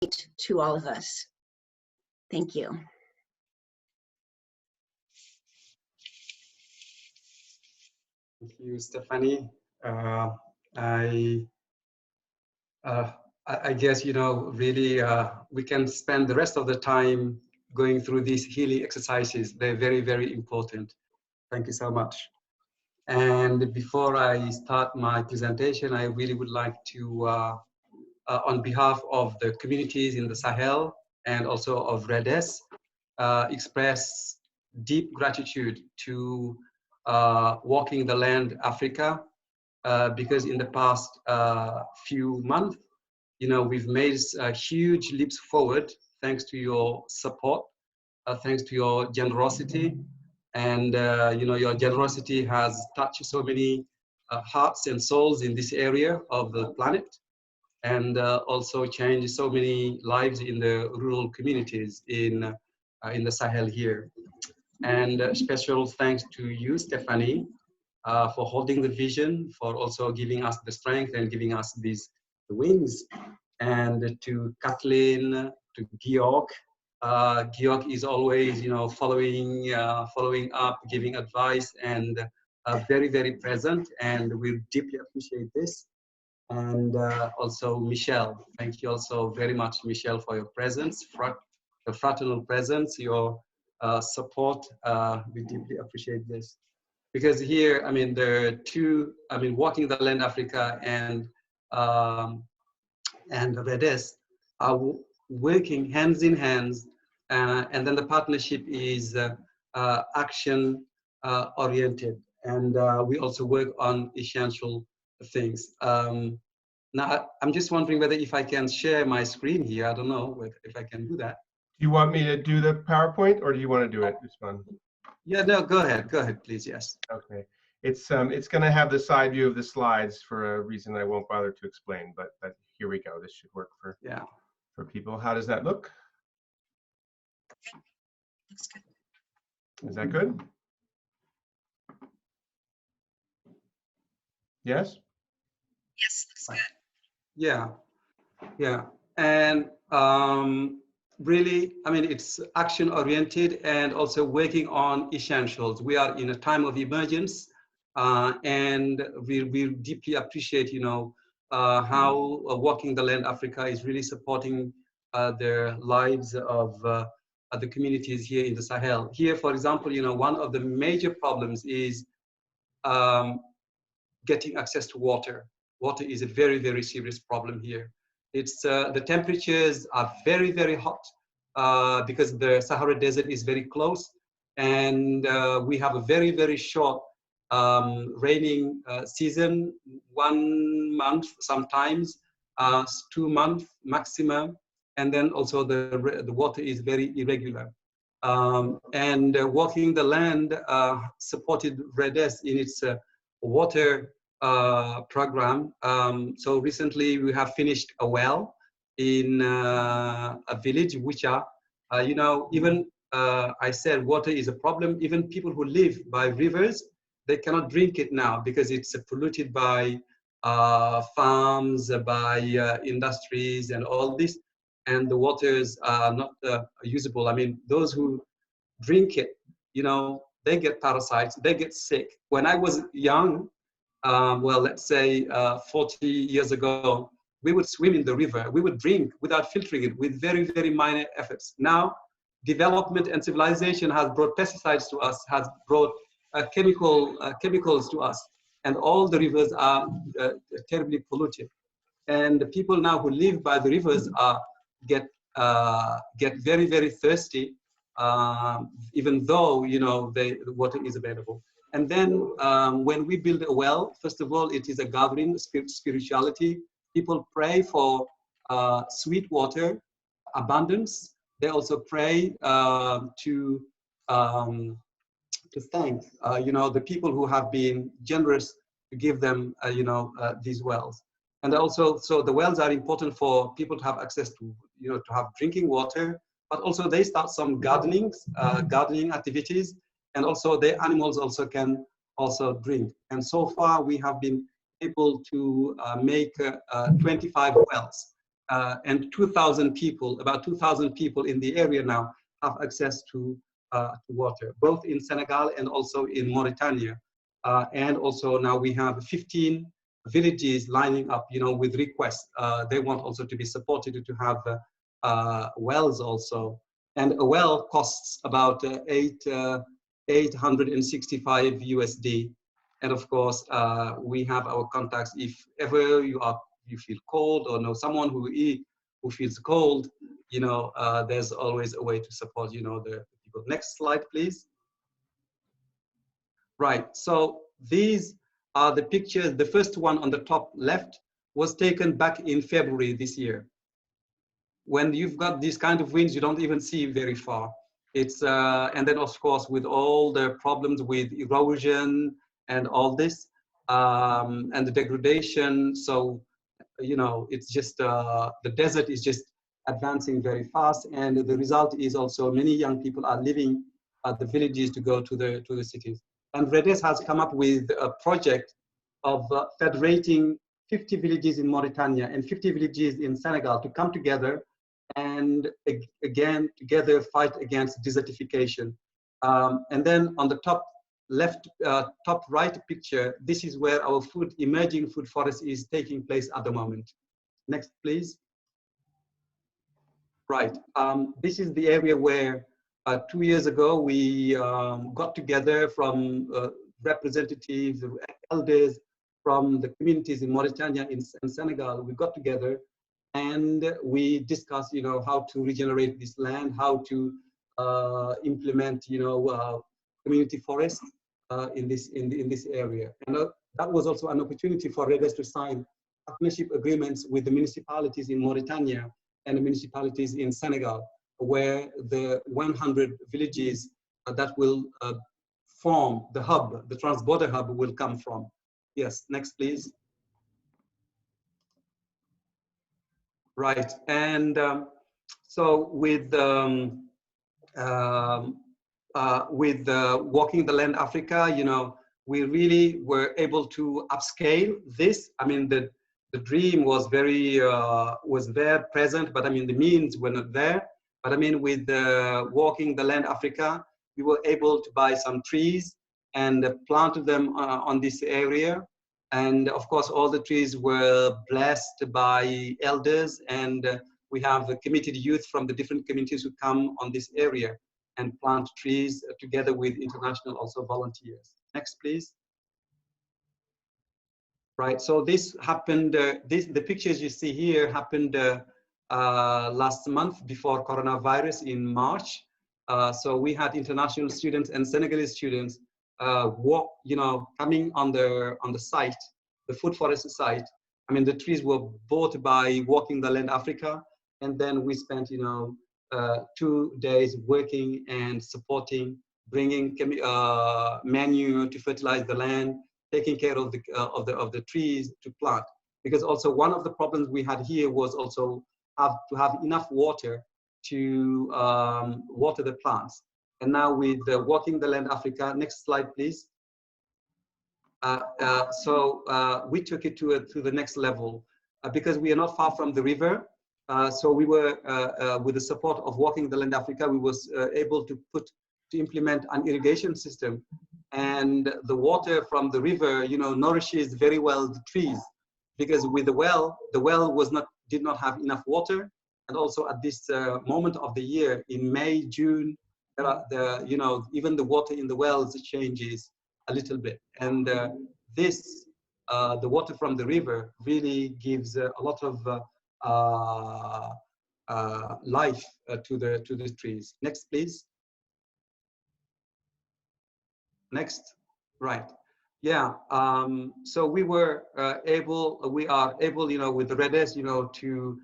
to all of us. Thank you. Thank you, Stephanie. I guess, you know, really we can spend the rest of the time going through these healing exercises. They're very, very important. Thank you so much. And before I start my presentation, I really would like to, on behalf of the communities in the Sahel and also of REDES, express deep gratitude to Walking the Land Africa, because in the past few months, you know, we've made huge leaps forward thanks to your support, thanks to your generosity. And, you know, your generosity has touched so many hearts and souls in this area of the planet, and also changed so many lives in the rural communities in the Sahel here. And special thanks to you, Stephanie, for holding the vision, for also giving us the strength and giving us these wings. And to Kathleen, to Georg. Georg is always, you know, following up, giving advice, and very, very present. And we deeply appreciate this. And also Michelle, thank you also very much, Michelle, for your presence, the fraternal presence, your support. We deeply appreciate this. Because here, I mean, there are two, I mean, Walking the Land Africa and REDES are working hands in hands, and then the partnership is action oriented, and we also work on essential things. Now, I'm just wondering whether if I can share my screen here. I don't know if I can do that. Do you want me to do the PowerPoint, or do you want to do it, Usman? Yeah, no, go ahead, please, yes. Okay. It's going to have the side view of the slides for a reason I won't bother to explain, but here we go. This should work for people. How does that look? Looks good. Is that good? Yes? Yes, looks good. Yeah, and really, I mean, it's action oriented and also working on essentials. We are in a time of emergence, and we deeply appreciate, you know, how Walking the Land Africa is really supporting the lives of the communities here in the Sahel. Here, for example, you know, one of the major problems is getting access to water. Water is a very, very serious problem here. It's the temperatures are very, very hot because the Sahara Desert is very close, and we have a very, very short raining season, 1 month sometimes, 2 months maximum, and then also the water is very irregular. And Walking the Land supported REDES in its water program. So recently we have finished a well in a village, Wicha. You know, even I said water is a problem. Even people who live by rivers, they cannot drink it now because it's polluted by farms, by industries and all this. And the waters are not usable. I mean, those who drink it, you know, they get parasites, they get sick. When I was young, well, let's say 40 years ago, we would swim in the river. We would drink without filtering it with very, very minor efforts. Now, development and civilization has brought pesticides to us, has brought chemicals to us, and all the rivers are terribly polluted. And the people now who live by the rivers get very, very thirsty, even though, you know, the water is available. And then when we build a well, first of all, it is a gathering, spirituality. People pray for sweet water abundance. They also pray to thank, you know, the people who have been generous to give them, you know, these wells. And also, so the wells are important for people to have access to, you know, to have drinking water, but also they start some gardening activities, and also the animals also can also drink. And so far we have been able to make 25 wells. and 2,000 people, about 2,000 people in the area now have access to water, both in Senegal and also in Mauritania. And also now we have 15 villages lining up, with requests. They want also to be supported to have wells also. And a well costs about 865 USD. And of course, we have our contacts. If ever you feel cold or know someone who feels cold, there's always a way to support, the people. Next slide, please. Right, so these are the pictures. The first one on the top left was taken back in February this year. When you've got these kind of winds, you don't even see very far. It's and then of course with all the problems with erosion and all this and the degradation. So it's just the desert is just advancing very fast, and the result is also many young people are leaving the villages to go to the cities. And REDES has come up with a project of federating 50 villages in Mauritania and 50 villages in Senegal to come together and again together fight against desertification. And then on the top left, top right picture, this is where our emerging food forest is taking place at the moment. Next, please. Right, this is the area where 2 years ago we got together from representatives, elders from the communities in Mauritania and Senegal. We got together and we discussed, how to regenerate this land, how to implement, community forests in this area. And that was also an opportunity for REDES to sign partnership agreements with the municipalities in Mauritania and the municipalities in Senegal, where the 100 villages that will form the hub, the trans-border hub, will come from. Yes, next please. Right, and so with Walking the Land Africa, we really were able to upscale this. I mean, the dream was was there, present, but I mean, the means were not there. But I mean, with Walking the Land Africa, we were able to buy some trees and plant them on this area. And of course, all the trees were blessed by elders, and we have committed youth from the different communities who come on this area and plant trees together with international also volunteers. Next, please. Right, so this happened, the pictures you see here happened last month before coronavirus in March. So we had international students and Senegalese students coming on the site, the food forest site. I mean, the trees were bought by Walking the Land Africa, and then we spent 2 days working and supporting, bringing manure to fertilize the land, taking care of the trees to plant. Because also one of the problems we had here was also to have enough water to water the plants. And now with Walking the Land Africa, next slide, please. So we took it to the next level because we are not far from the river. So we were, with the support of Walking the Land Africa, we was able to implement an irrigation system. And the water from the river, nourishes very well the trees, because with the well did not have enough water. And also at this moment of the year, in May, June, even the water in the wells changes a little bit. And the water from the river really gives a lot of life to the trees. Next, please. Next, right. Yeah, so we are able, with the REDES, to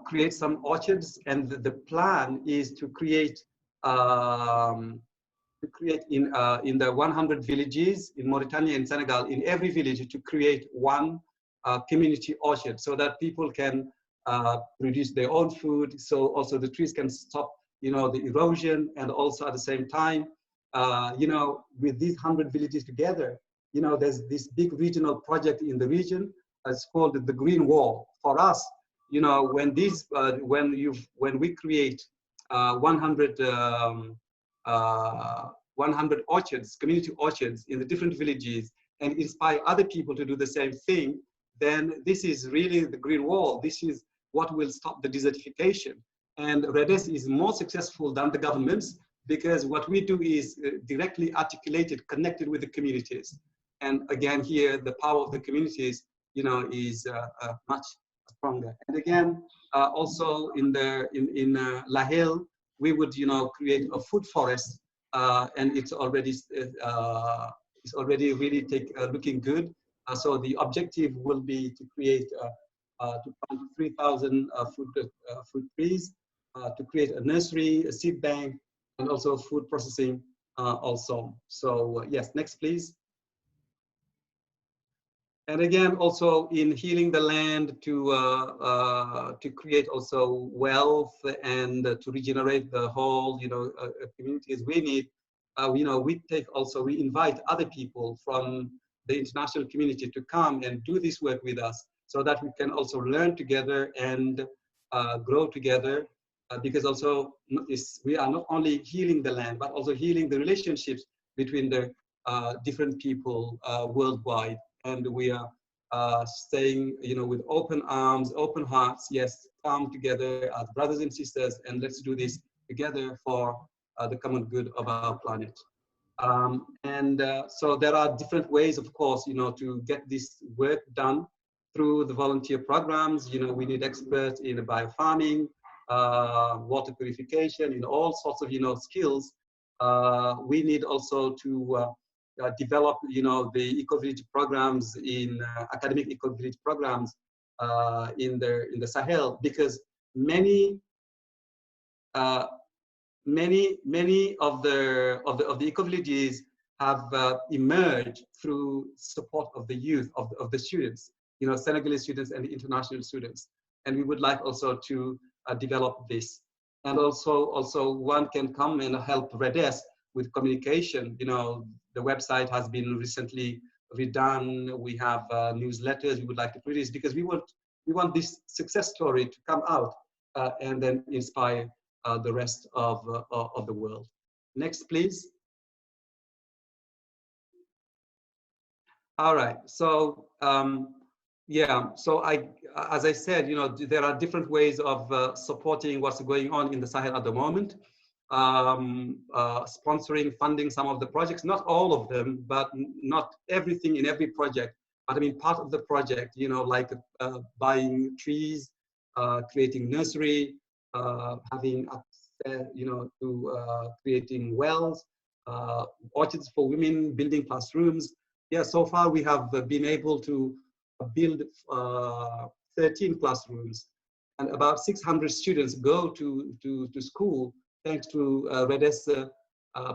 create some orchards, and the plan is to create in the 100 villages in Mauritania and Senegal, in every village, to create one community orchard, so that people can produce their own food. So also the trees can stop, the erosion, and also at the same time, with these 100 villages together, there's this big regional project in the region. It's called the Green Wall for us, you know, when these, when we create 100 orchards, community orchards in the different villages, and inspire other people to do the same thing, then this is really the green wall. This is what will stop the desertification. And REDES is more successful than the governments, because what we do is directly articulated, connected with the communities. And again, here, the power of the communities, you know, is much stronger. And again, also in Lahel, we would, you know, create a food forest, and it's already really looking good. So the objective will be to create to plant 3,000 fruit trees, to create a nursery, a seed bank, and also food processing also. So yes, next please. And again, also in healing the land to create also wealth and to regenerate the whole, you know, communities we need. You know, we invite other people from the international community to come and do this work with us, so that we can also learn together and grow together. Because also we are not only healing the land, but also healing the relationships between the different people worldwide. And we are staying, you know, with open arms, open hearts. Yes, come together as brothers and sisters, and let's do this together for the common good of our planet. So there are different ways, of course, you know, to get this work done through the volunteer programs. You know, we need experts in biofarming, water purification, in all sorts of, you know, skills. We need also to develop, you know, the eco-village programs in academic eco-village programs in the Sahel, because many of the eco-villages have emerged through support of the youth, of the students, you know, Senegalese students and international students. And we would like also to develop this. And also one can come and help REDES with communication. You know, the website has been recently redone. We have newsletters we would like to produce, because we want this success story to come out and then inspire the rest of the world. Next, please. All right. So yeah. So as I said, you know, there are different ways of supporting what's going on in the Sahel at the moment. Sponsoring, funding some of the projects, not all of them, but not everything in every project. But I mean, part of the project, you know, like buying trees, creating nursery, having access, you know, to creating wells, orchards for women, building classrooms. Yeah, so far we have been able to build 13 classrooms, and about 600 students go to school thanks to REDES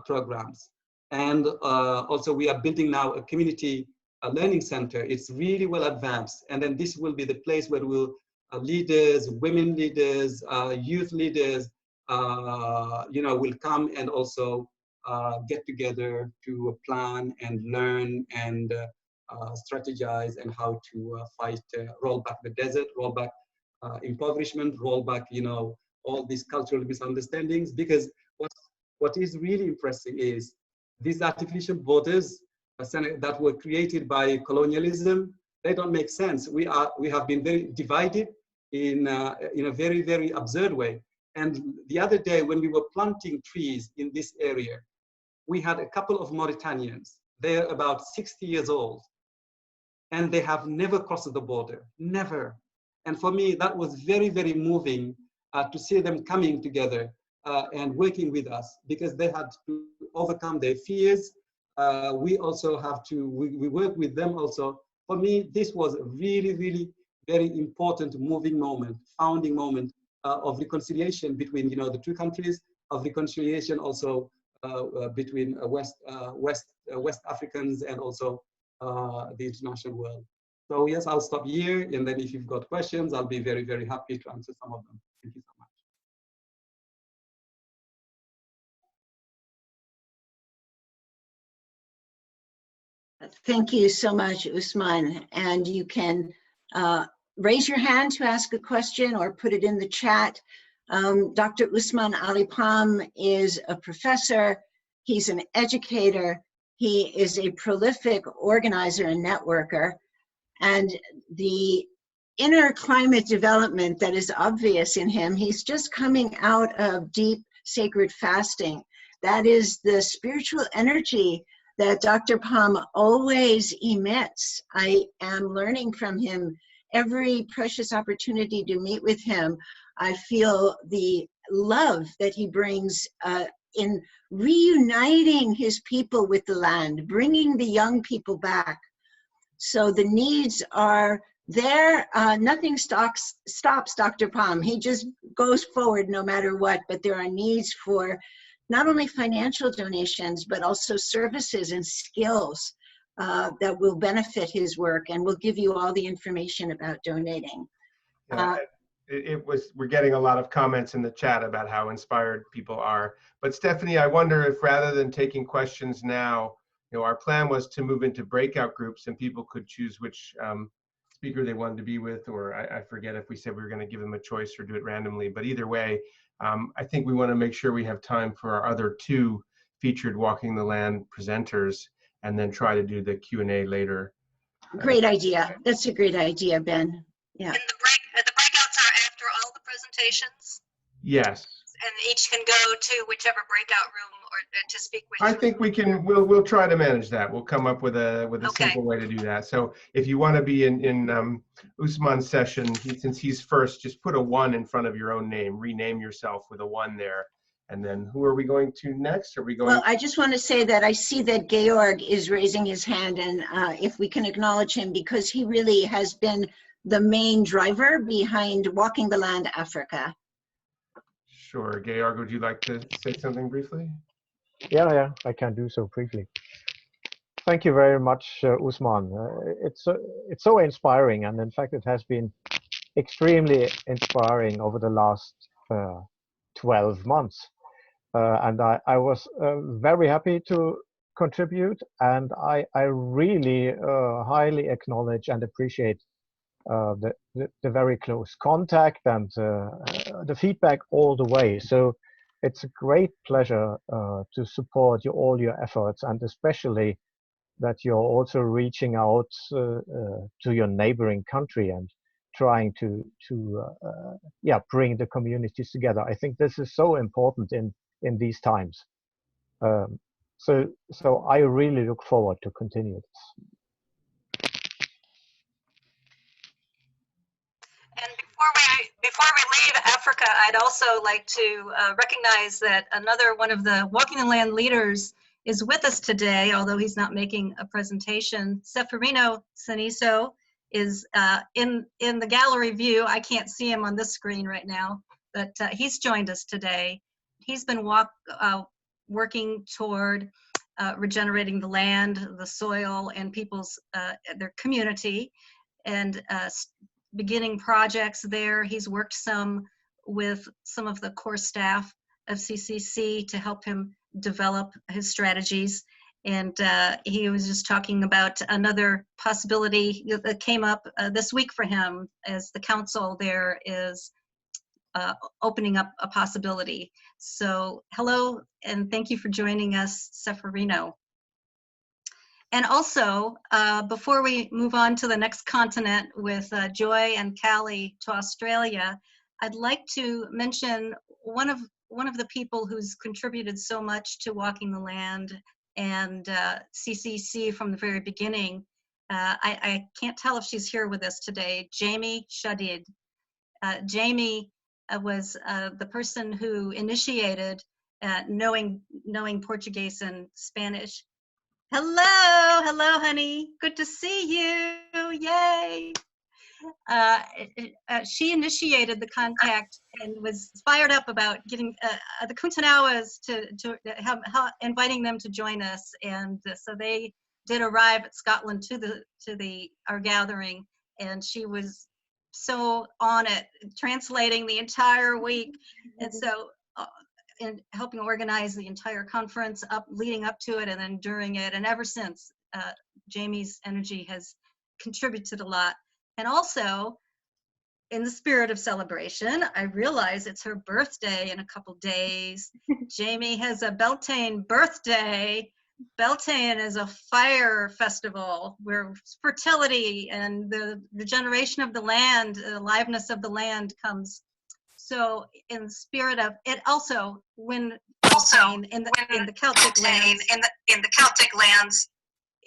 programs. And also we are building now a community learning center. It's really well advanced. And then this will be the place where we'll leaders, women leaders, youth leaders, you know, will come and also get together to plan and learn and strategize and how to fight, roll back the desert, roll back impoverishment, roll back, you know, all these cultural misunderstandings. Because what is really impressive is these artificial borders that were created by colonialism, they don't make sense. We have been very divided in a very, very absurd way. And the other day when we were planting trees in this area, we had a couple of Mauritanians. They're about 60 years old, and they have never crossed the border, never. And for me, that was very, very moving to see them coming together and working with us, because they had to overcome their fears. We also have to, we work with them also. For me, this was a really, really very important moving moment, founding moment of reconciliation between, you know, the two countries, of reconciliation also between West Africans and also the international world. So yes, I'll stop here, and then if you've got questions, I'll be very, very happy to answer some of them. Thank you so much. Thank you so much, Usman. And you can raise your hand to ask a question or put it in the chat. Dr. Usman Ali Palm is a professor. He's an educator. He is a prolific organizer and networker. And the inner climate development that is obvious in him, he's just coming out of deep sacred fasting. That is the spiritual energy that Dr. Palm always emits. I am learning from him every precious opportunity to meet with him. I feel the love that he brings in reuniting his people with the land, bringing the young people back. So the needs are there. Nothing stops Dr. Palm. He just goes forward no matter what, but there are needs for not only financial donations, but also services and skills that will benefit his work, and we'll give you all the information about donating. We're getting a lot of comments in the chat about how inspired people are. But Stephanie, I wonder if rather than taking questions now, our plan was to move into breakout groups and people could choose which speaker they wanted to be with, or I forget if we said we were going to give them a choice or do it randomly, but either way, I think we want to make sure we have time for our other two featured Walking the Land presenters and then try to do the Q&A later. Great idea. That's a great idea, Ben. Yeah. And the breakouts are after all the presentations? Yes. And each can go to whichever breakout room or to speak with I you. think we can, we'll try to manage that. We'll come up with a Okay. simple way to do that. So if you want to be in Usman's session, since he's first, just put a 1 in front of your own name, rename yourself with a 1 there. And then who are we going to next? Are we going? Well, I just want to say that I see that Georg is raising his hand, and if we can acknowledge him, because he really has been the main driver behind Walking the Land Africa. Sure. Georg, would you like to say something briefly? Yeah, I can do so briefly. Thank you very much, Usman. It's so inspiring, and in fact, it has been extremely inspiring over the last 12 months. And I was very happy to contribute, and I really highly acknowledge and appreciate the very close contact and the feedback all the way. So it's a great pleasure to support all your efforts, and especially that you're also reaching out to your neighboring country and trying to bring the communities together. I think this is so important in these times. So I really look forward to continue this. And before we leave Africa, I'd also like to recognize that another one of the Walking the Land leaders is with us today, although he's not making a presentation. Ceferino Saniso is in the gallery view. I can't see him on this screen right now, but he's joined us today. He's been working toward regenerating the land, the soil, and people's their community, and beginning projects there. He's worked some with some of the core staff of CCC to help him develop his strategies. And he was just talking about another possibility that came up this week for him as the council there is opening up a possibility. So hello, and thank you for joining us, Ceferino. And also, before we move on to the next continent with Joy and Callie to Australia, I'd like to mention one of the people who's contributed so much to Walking the Land and CCC from the very beginning. I can't tell if she's here with us today, Jamie Shadid. Jamie was the person who initiated knowing Portuguese and Spanish. Hello, honey. Good to see you. Yay. She initiated the contact and was fired up about getting the Kuntanawas to have inviting them to join us, and so they did arrive at Scotland to our gathering, and she was so on it, translating the entire week, and so in helping organize the entire conference leading up to it and then during it, and ever since, Jamie's energy has contributed a lot. And also, in the spirit of celebration, I realize it's her birthday in a couple days. Jamie has a Beltane birthday. Beltane is a fire festival where fertility and the regeneration of the land, the aliveness of the land comes. So in the spirit of it, also when Beltane in the Celtic lands, in the Celtic lands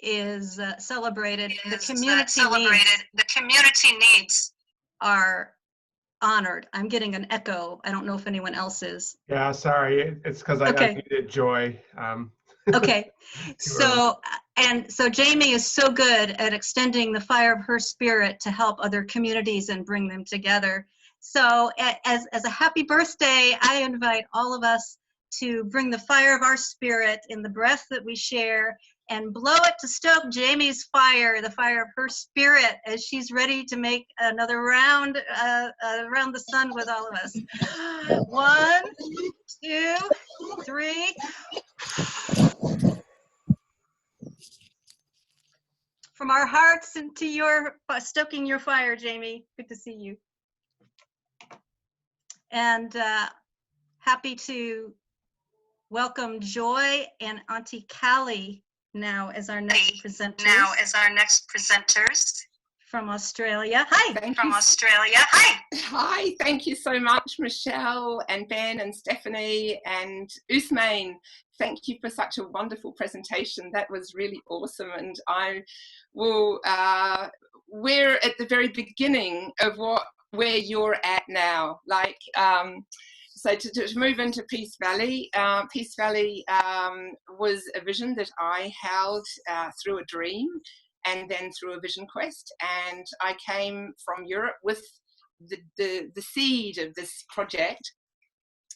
is celebrated, the is community the community needs are honored. I'm getting an echo. I don't know if anyone else is. Yeah, sorry. It's because I Okay. unmuted Joy. Okay. Too early. So Jamie is so good at extending the fire of her spirit to help other communities and bring them together. So as a happy birthday, I invite all of us to bring the fire of our spirit in the breath that we share and blow it to stoke Jamie's fire, the fire of her spirit, as she's ready to make another round around the sun with all of us. 1, 2, 3. From our hearts into your, stoking your fire, Jamie. Good to see you. And happy to welcome Joy and Auntie Callie now as our next presenters. From Australia. Hi. Thank you. Hi. Hi, thank you so much, Michelle and Ben and Stephanie and Usman. Thank you for such a wonderful presentation. That was really awesome. And I will, we're at the very beginning of where you're at now. Like, so to move into Peace Valley, Peace Valley was a vision that I held through a dream and then through a vision quest. And I came from Europe with the seed of this project.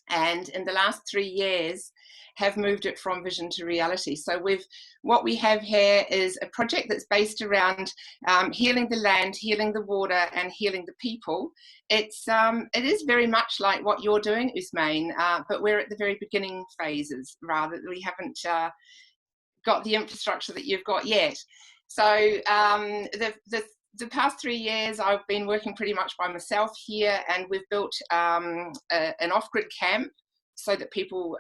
And in the last 3 years, have moved it from vision to reality. So what we have here is a project that's based around healing the land, healing the water, and healing the people. It is very much like what you're doing, Usman, but we're at the very beginning phases. Rather, we haven't got the infrastructure that you've got yet. So the past 3 years, I've been working pretty much by myself here, and we've built an off-grid camp so that people,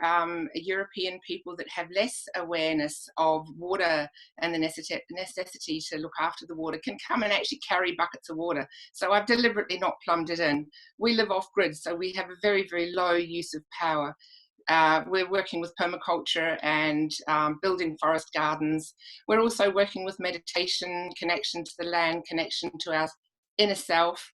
European people that have less awareness of water and the necessity to look after the water, can come and actually carry buckets of water. So I've deliberately not plumbed it in. We live off-grid, so we have a very, very low use of power. We're working with permaculture and building forest gardens. We're also working with meditation, connection to the land, connection to our inner self.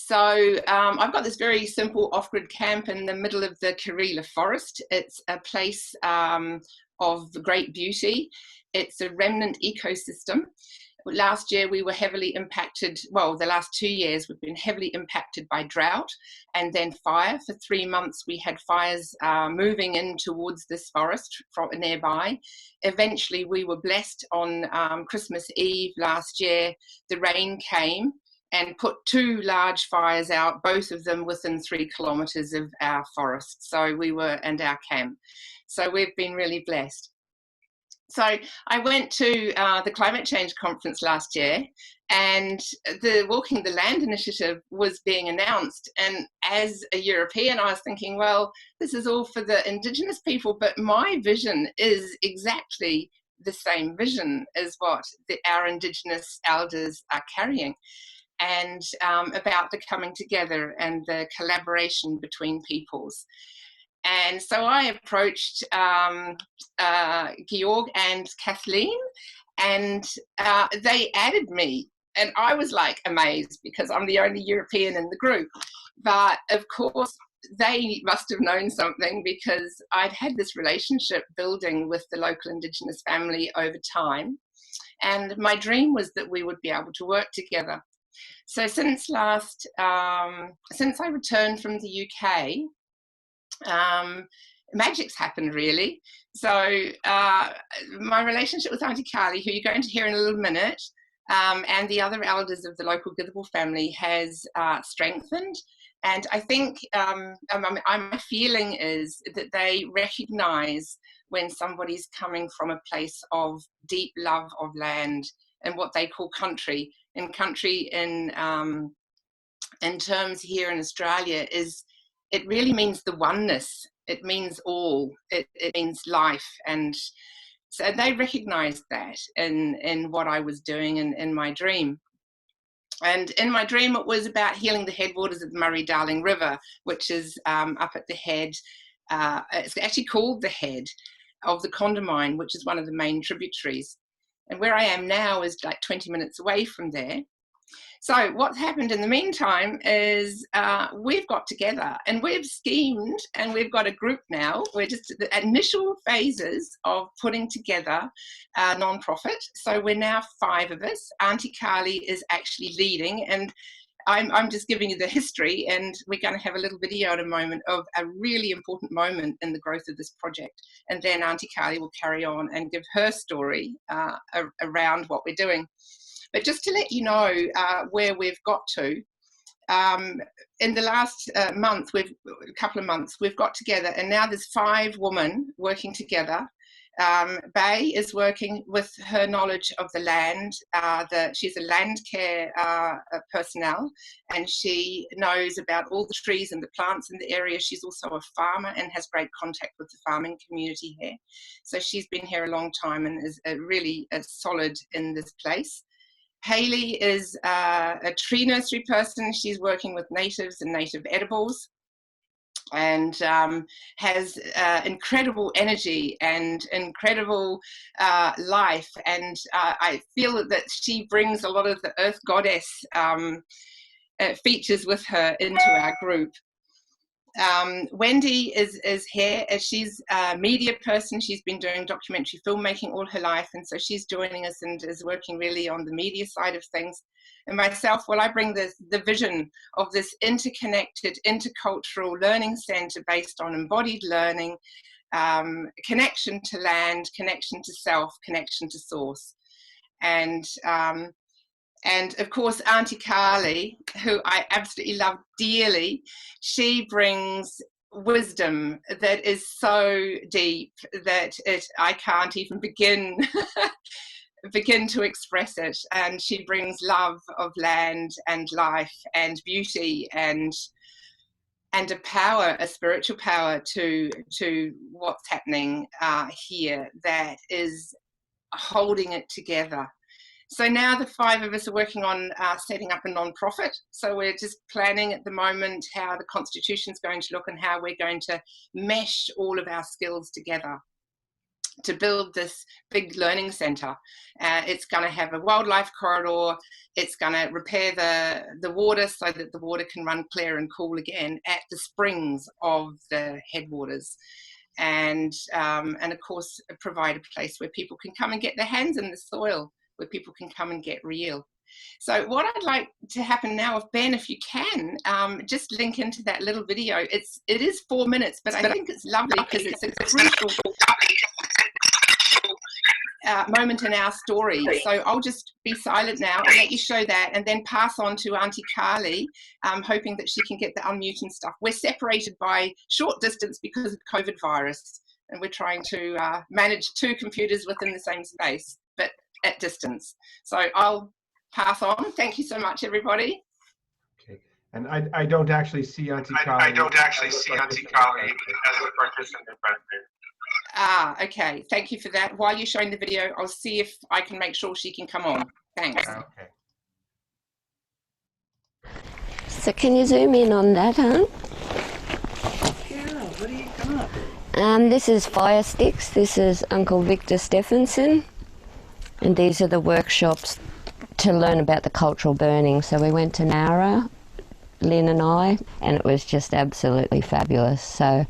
So I've got this very simple off-grid camp in the middle of the Karila Forest. It's a place of great beauty. It's a remnant ecosystem. Last year we were heavily impacted, well, the last 2 years we've been heavily impacted by drought and then fire. For 3 months we had fires moving in towards this forest from nearby. Eventually we were blessed on Christmas Eve last year. The rain came and put 2 large fires out, both of them within 3 kilometres of our forest. So and our camp. So we've been really blessed. So I went to the climate change conference last year, and the Walking the Land initiative was being announced. And as a European, I was thinking, well, this is all for the Indigenous people, but my vision is exactly the same vision as what our Indigenous elders are carrying, and about the coming together and the collaboration between peoples. And so I approached Georg and Kathleen, and they added me. And I was like amazed because I'm the only European in the group. But of course, they must have known something because I'd had this relationship building with the local Indigenous family over time. And my dream was that we would be able to work together. So since I returned from the UK, magic's happened really. So my relationship with Auntie Callie, who you're going to hear in a little minute, and the other elders of the local Githable family has strengthened. And I think my feeling is that they recognise when somebody's coming from a place of deep love of land and what they call country. And country in in terms here in Australia is it really means the oneness. It means all. It means life. And so they recognized that in what I was doing in my dream. And in my dream, it was about healing the headwaters of the Murray-Darling River, which is up at the head. It's actually called the head of the Condamine, which is one of the main tributaries. And where I am now is like 20 minutes away from there. So what's happened in the meantime is we've got together and we've schemed, and we've got a group now. We're just at the initial phases of putting together a non-profit. So we're now 5 of us. Auntie Carly is actually leading, and I'm just giving you the history, and we're going to have a little video in a moment of a really important moment in the growth of this project. And then Auntie Carly will carry on and give her story around what we're doing. But just to let you know where we've got to, in the last couple of months, we've got together, and now there's 5 women working together. Bay is working with her knowledge of the land. She's a land care personnel, and she knows about all the trees and the plants in the area. She's also a farmer and has great contact with the farming community here. So she's been here a long time and is really solid in this place. Hayley is a tree nursery person. She's working with natives and native edibles, and has incredible energy and incredible life. And I feel that she brings a lot of the earth goddess features with her into our group. Wendy is here. She's a media person. She's been doing documentary filmmaking all her life, and so she's joining us and is working really on the media side of things. And myself, well, I bring the vision of this interconnected, intercultural learning centre based on embodied learning, connection to land, connection to self, connection to source. And of course, Auntie Carly, who I absolutely love dearly, she brings wisdom that is so deep that I can't even begin to express it. And she brings love of land and life and beauty and a power, a spiritual power to what's happening here that is holding it together. So now the 5 of us are working on setting up a non-profit. So we're just planning at the moment how the constitution is going to look and how we're going to mesh all of our skills together to build this big learning centre. It's going to have a wildlife corridor. It's going to repair the water so that the water can run clear and cool again at the springs of the headwaters. And of course, provide a place where people can come and get their hands in the soil, where people can come and get real. So what I'd like to happen now, if Ben, if you can, just link into that little video. It is 4 minutes, but I think it's lovely because it's a crucial moment in our story. So I'll just be silent now and let you show that, and then pass on to Auntie Carly, hoping that she can get the unmute and stuff. We're separated by short distance because of COVID virus, and we're trying to manage 2 computers within the same space, but at distance. So I'll pass on. Thank you so much, everybody. Okay. And I don't actually see Auntie Carly. I don't actually see Auntie Carly as a participant right there. Okay. Thank you for that. While you're showing the video, I'll see if I can make sure she can come on. Thanks. Okay. So can you zoom in on that, huh? Yeah, what do you got? This is Fire Sticks. This is Uncle Victor Stephenson. And these are the workshops to learn about the cultural burning. So we went to Nowra, Lynn and I, and it was just absolutely fabulous. So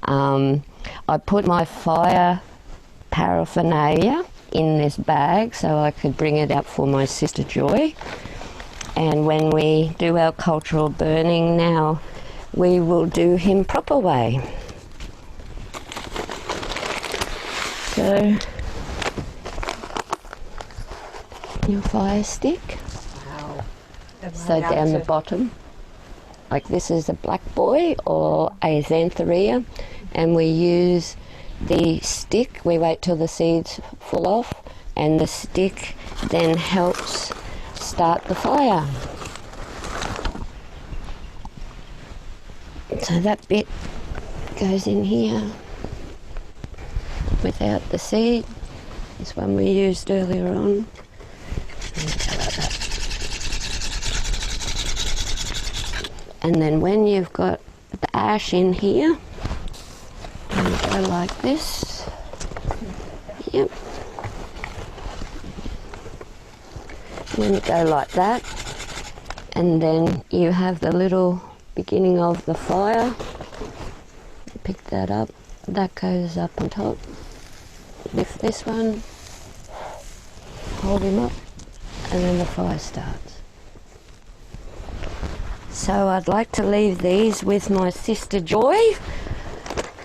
I put my fire paraphernalia in this bag so I could bring it out for my sister Joy. And when we do our cultural burning now, we will do him proper way. So your fire stick. Wow. So down the bottom, like this is a black boy or a xanthorrhea, and we use the stick. We wait till the seeds fall off, and the stick then helps start the fire. So that bit goes in here without the seed. This one we used earlier on. And then when you've got the ash in here, you go like this. Yep. Then you go like that, and then you have the little beginning of the fire. Pick that up, that goes up on top. Lift this one, hold him up, and then the fire starts. So I'd like to leave these with my sister Joy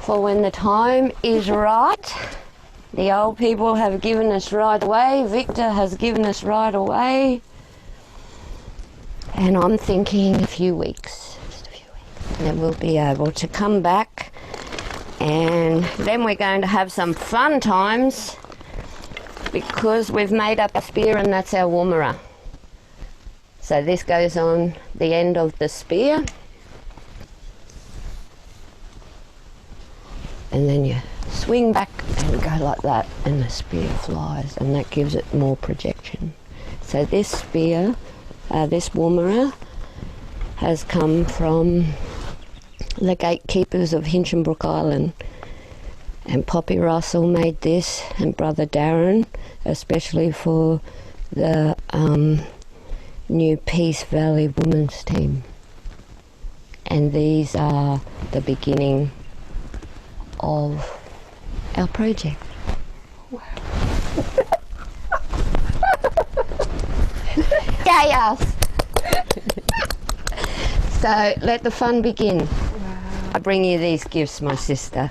for when the time is right. The old people have given us right away. Victor has given us right away. And I'm thinking a few weeks, just a few weeks. And then we'll be able to come back, and then we're going to have some fun times because we've made up a spear, and that's our woomera. So this goes on the end of the spear. And then you swing back and go like that, and the spear flies, and that gives it more projection. So this spear, this woomera, has come from the gatekeepers of Hinchinbrook Island, and Poppy Russell made this, and Brother Darren, especially for the new Peace Valley Women's Team. And these are the beginning of our project. Wow. Chaos! So let the fun begin. Wow. I bring you these gifts, my sister,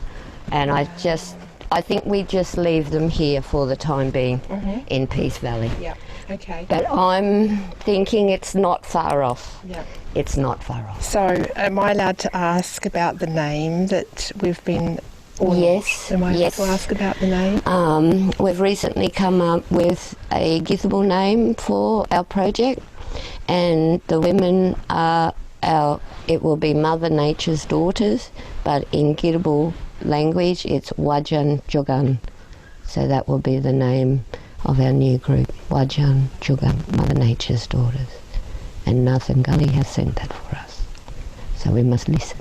and I think we just leave them here for the time being in Peace Valley. Yeah. Okay. But I'm thinking it's not far off. Yeah. It's not far off. So, am I allowed to ask about the name that we've been? Yes. Am I allowed to ask about the name? We've recently come up with a Githable name for our project, and the women are it will be Mother Nature's daughters, but in Githable language it's Wajan Jugan. So that will be the name of our new group, Wajan Jugan, Mother Nature's daughters. And Nathan Gully has sent that for us. So we must listen.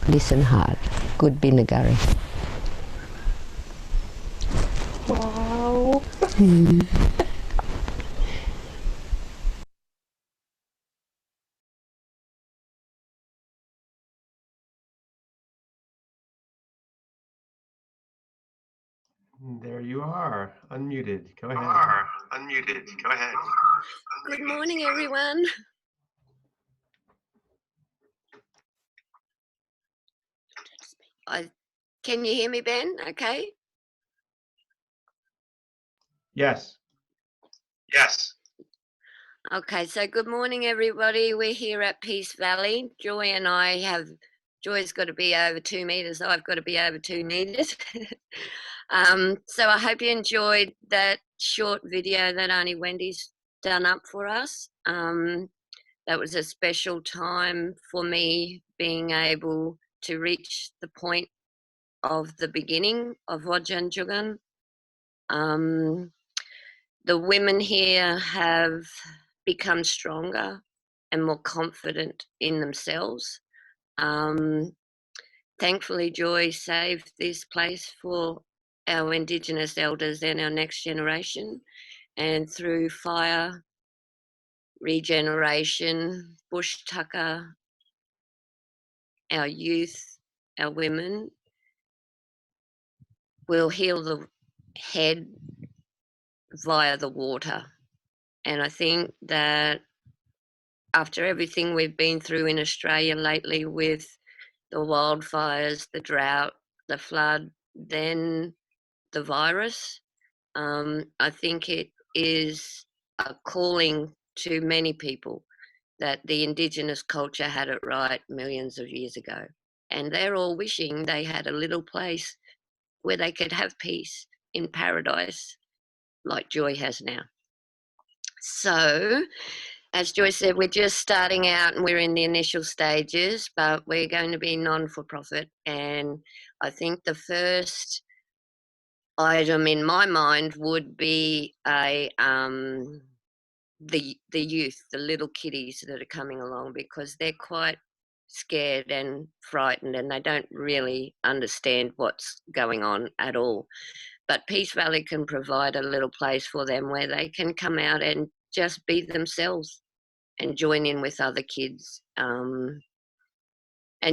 Listen hard. Good Binagari. Wow. There you are, unmuted. Go ahead. Unmuted. Go ahead. Good morning, everyone. Can you hear me, Ben? Okay. Yes. Yes. Okay, so good morning, everybody. We're here at Peace Valley. Joy and I have, Joy's got to be over 2 meters. I've got to be over 2 meters. So I hope you enjoyed that short video that Auntie Wendy's done up for us. That was a special time for me, being able to reach the point of the beginning of Wajan Jugan. The women here have become stronger and more confident in themselves. Thankfully, Joy saved this place for our Indigenous elders and our next generation. And through fire, regeneration, bush tucker, our youth, our women will heal the head via the water. And I think that after everything we've been through in Australia lately with the wildfires, the drought, the flood, then the virus, I think it is a calling to many people that the Indigenous culture had it right millions of years ago. And they're all wishing they had a little place where they could have peace in paradise like Joy has now. So as Joyce said, we're just starting out and we're in the initial stages, but we're going to be non-for-profit. And I think the first item in my mind would be the youth, the little kiddies that are coming along, because they're quite scared and frightened and they don't really understand what's going on at all. But Peace Valley can provide a little place for them where they can come out and just be themselves and join in with other kids, and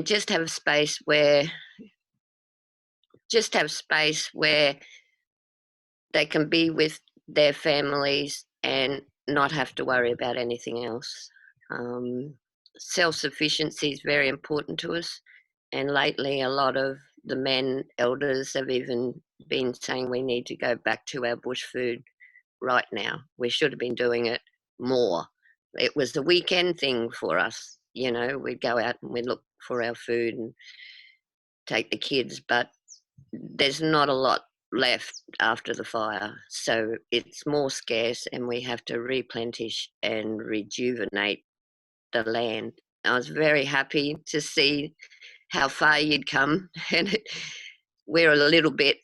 just have space where they can be with their families and not have to worry about anything else. Self-sufficiency is very important to us, and lately a lot of the men elders have even been saying we need to go back to our bush food right now. We should have been doing it more. It was the weekend thing for us, you know, we'd go out and we'd look for our food and take the kids, but there's not a lot left after the fire, so it's more scarce and we have to replenish and rejuvenate the land. I was very happy to see how far you'd come, and we're a little bit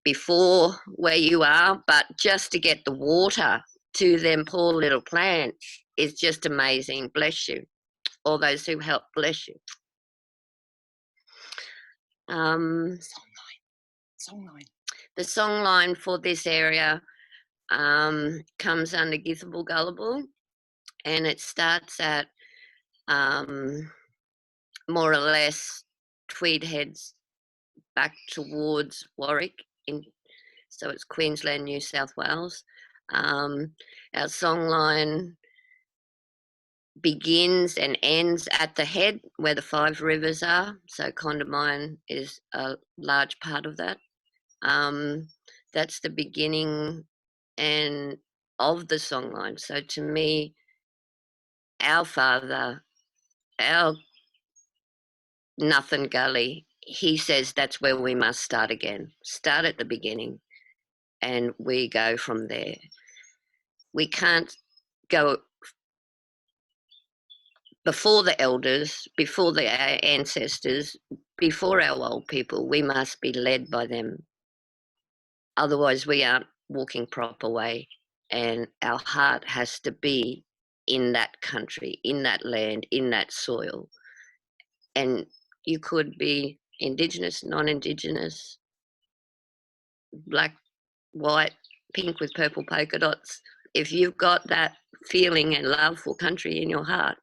before where you are, but just to get the water to them poor little plants is just amazing. Bless you. All those who help, bless you. Songline. The songline for this area comes under Githable Gullible, and it starts at more or less Tweed heads back towards Warwick, so it's Queensland, New South Wales. Our songline begins and ends at the head where the 5 rivers are, so Condamine is a large part of that. That's the beginning and of the songline. So to me, our father, our Nothing Gully, he says that's where we must start again. Start at the beginning and we go from there. We can't go before the elders, before our ancestors, before our old people. We must be led by them. Otherwise, we aren't walking proper way, and our heart has to be in that country, in that land, in that soil. And you could be Indigenous, non-Indigenous, black, white, pink with purple polka dots. If you've got that feeling and love for country in your heart,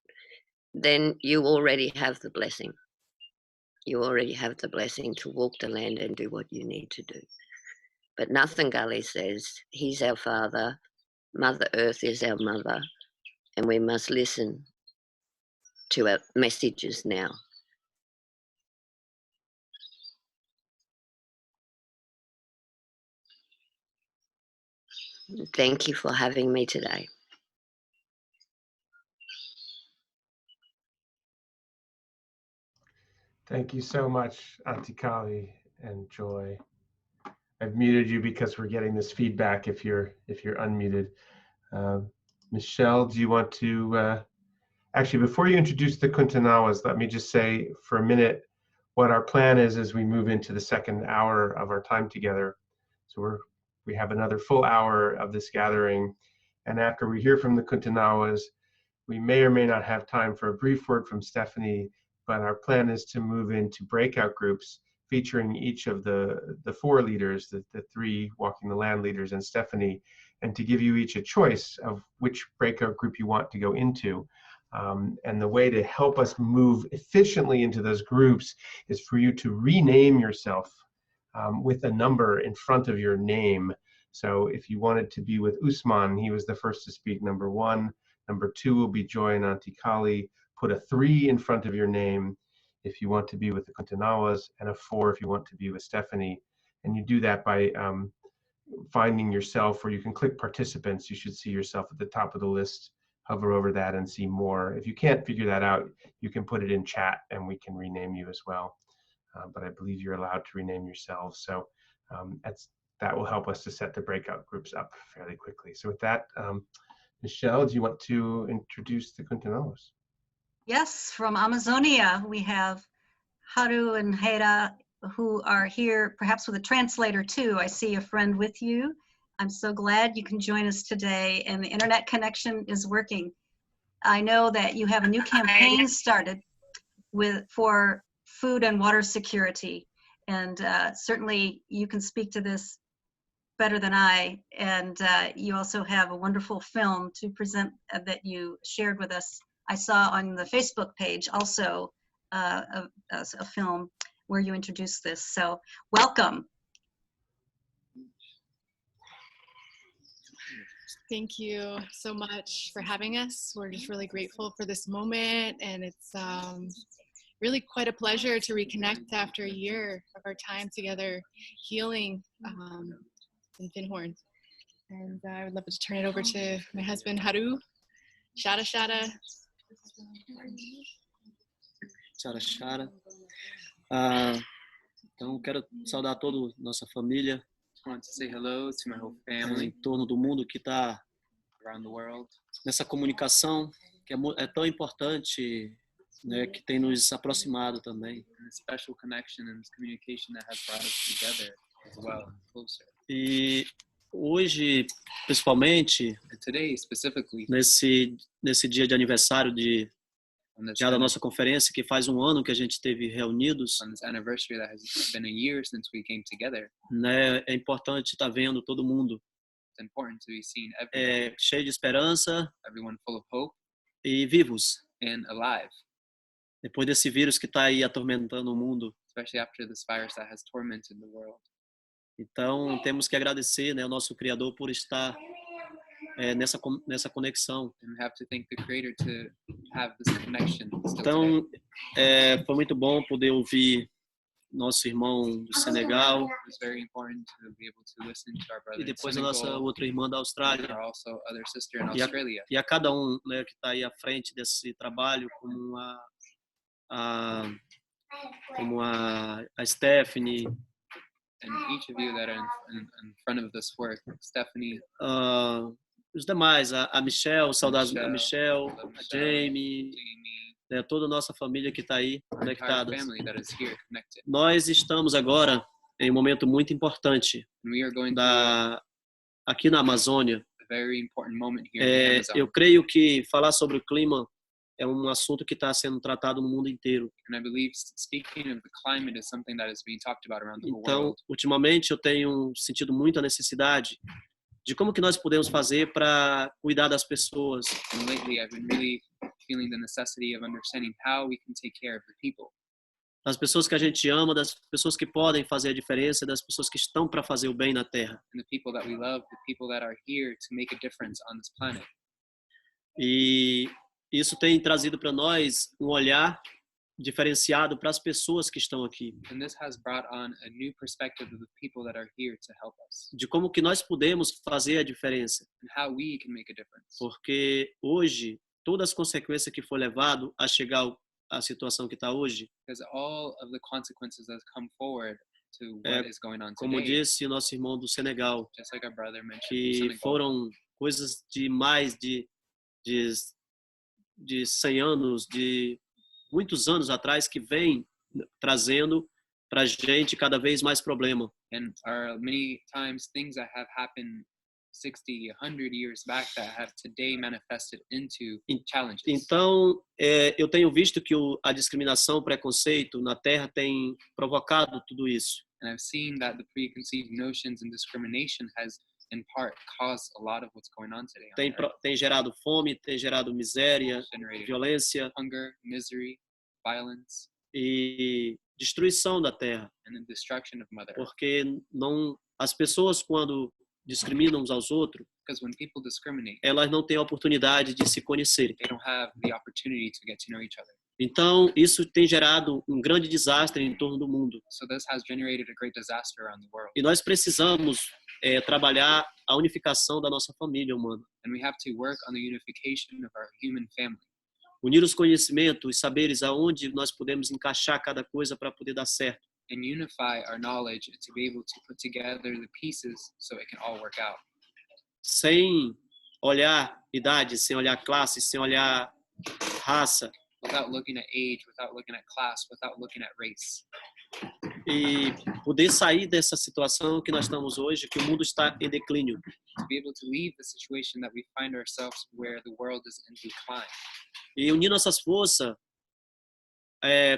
then you already have the blessing. You already have the blessing to walk the land and do what you need to do. But Nothing Gully says he's our father, Mother Earth is our mother, and we must listen to our messages now. Thank you for having me today. Thank you so much, Auntie Kali and Joy. I've muted you because we're getting this feedback if you're unmuted. Michelle, do you want to, actually, before you introduce the Kuntanawas, let me just say for a minute what our plan is as we move into the second hour of our time together. So we have another full hour of this gathering, and after we hear from the Kuntanawas, we may or may not have time for a brief word from Stephanie, but our plan is to move into breakout groups featuring each of the 4 leaders, the 3 Walking the Land leaders and Stephanie, and to give you each a choice of which breakout group you want to go into. And the way to help us move efficiently into those groups is for you to rename yourself with a number in front of your name. So if you wanted to be with Usman, he was the first to speak, number 1. Number 2 will be Joy and Auntie Kali. Put a 3 in front of your name if you want to be with the Kuntanawas, and a 4 if you want to be with Stephanie. And you do that by finding yourself, or you can click participants. You should see yourself at the top of the list, hover over that and see more. If you can't figure that out, you can put it in chat and we can rename you as well. But I believe you're allowed to rename yourselves. So that will help us to set the breakout groups up fairly quickly. So with that, Michelle, do you want to introduce the Quintaneros? Yes, from Amazonia, we have Haru and Hera, who are here perhaps with a translator too. I see a friend with you. I'm so glad you can join us today, and the internet connection is working. I know that you have a new campaign started for food and water security, and certainly you can speak to this better than I, and you also have a wonderful film to present that you shared with us. I saw on the Facebook page also a film where you introduced this, so welcome. Thank you so much for having us. We're just really grateful for this moment, and it's really quite a pleasure to reconnect after a year of our time together healing in Pinhorn. And I would love to turn it over to my husband, Haru. Shada Shada. Shara Shara. Então, quero saudar toda nossa família. I want to say hello to my whole family Em torno do mundo que está around the world. nessa comunicação que é tão importante, né, que tem nos aproximado também. And a special connection and this communication that has brought us together as well, closer. E hoje, principalmente, And today, specifically, nesse dia de aniversário on this, já da nossa conferência, que faz um ano que a gente esteve reunidos, on this anniversary that has been a year since we came together, né, é importante estar vendo todo mundo it's important to be seen everybody, cheio de esperança everyone full of hope e vivos. and alive, Depois desse vírus que está aí atormentando o mundo. especially after this virus that has tormented the world. Então, temos que agradecer, né, ao nosso Criador por estar nessa conexão. And we have to thank the Creator to have this connection still today. Então, foi muito bom poder ouvir nosso irmão do Senegal It was very important to be able to listen to our brother e in depois a nossa Senegal, outra irmã da and Austrália. our also other sister in E Australia. a cada um, né, que está aí à frente desse trabalho, como a Stephanie, And each of you that are in front of this work, Stephanie, os demais, a Michelle, saudades da Michelle, Michelle, a Jamie, Jamie, né, toda a nossa família que está aí our entire conectada. family that is here connected. Nós estamos agora em um momento muito importante And we are going through aqui na Amazônia. a very important moment here in the Amazon. Eu creio que falar sobre o clima é um assunto que está sendo tratado no mundo inteiro. And I believe speaking of the climate is something that is being talked about around the whole Então, world. ultimamente eu tenho sentido muito a necessidade de como que nós podemos fazer para cuidar das pessoas, And lately I've been really feeling the necessity of understanding how we can take care of the people. das pessoas que a gente ama, das pessoas que podem fazer a diferença, das pessoas que estão para fazer o bem na Terra. And the people that we love, the people that are here to make a difference on this planet. E isso tem trazido para nós um olhar diferenciado para as pessoas que estão aqui, And this has brought on a new perspective of the people that are here to help us de como que nós podemos fazer a diferença, and how we can make a difference. porque hoje todas as consequências que foi levado a chegar à situação que está hoje, Because all of the consequences that come forward to what is going on como today, disse nosso irmão do Senegal, just like our brother mentioned, from que Senegal, foram coisas de mais de 100 anos, de muitos anos atrás, que vem trazendo para a gente cada vez mais problema. and are many times things that have happened 60, 100 years back that have today manifested into challenges. Então, eu tenho visto que a discriminação, o preconceito na Terra tem provocado tudo isso. And I've seen that the preconceived notions and discrimination has in part caused a lot of what's going on today on Earth. Tem gerado fome, tem gerado miséria, Generated violência hunger, misery, violence, e destruição da Terra, and the destruction of Mother Earth. porque as pessoas, quando discriminam uns aos outros, Because when people discriminate, elas não têm a oportunidade de se conhecerem. they don't have the opportunity to get to know each other. Então, isso tem gerado um grande desastre em torno do mundo. So this has generated a great disaster around the world. E nós precisamos trabalhar a unificação da nossa família humana. And we have to work on the unification of our human family. Unir os conhecimentos, os saberes aonde nós podemos encaixar cada coisa para poder dar certo. And unify our knowledge to be able to put together the pieces so it can all work out. Sem olhar idade, sem olhar classe, sem olhar raça. Without looking at age, without looking at class, without looking at race. E poder sair dessa situação que nós estamos hoje, que o mundo está em declínio. To be able to leave the situation that we find ourselves where the world is in decline. E unir nossas forças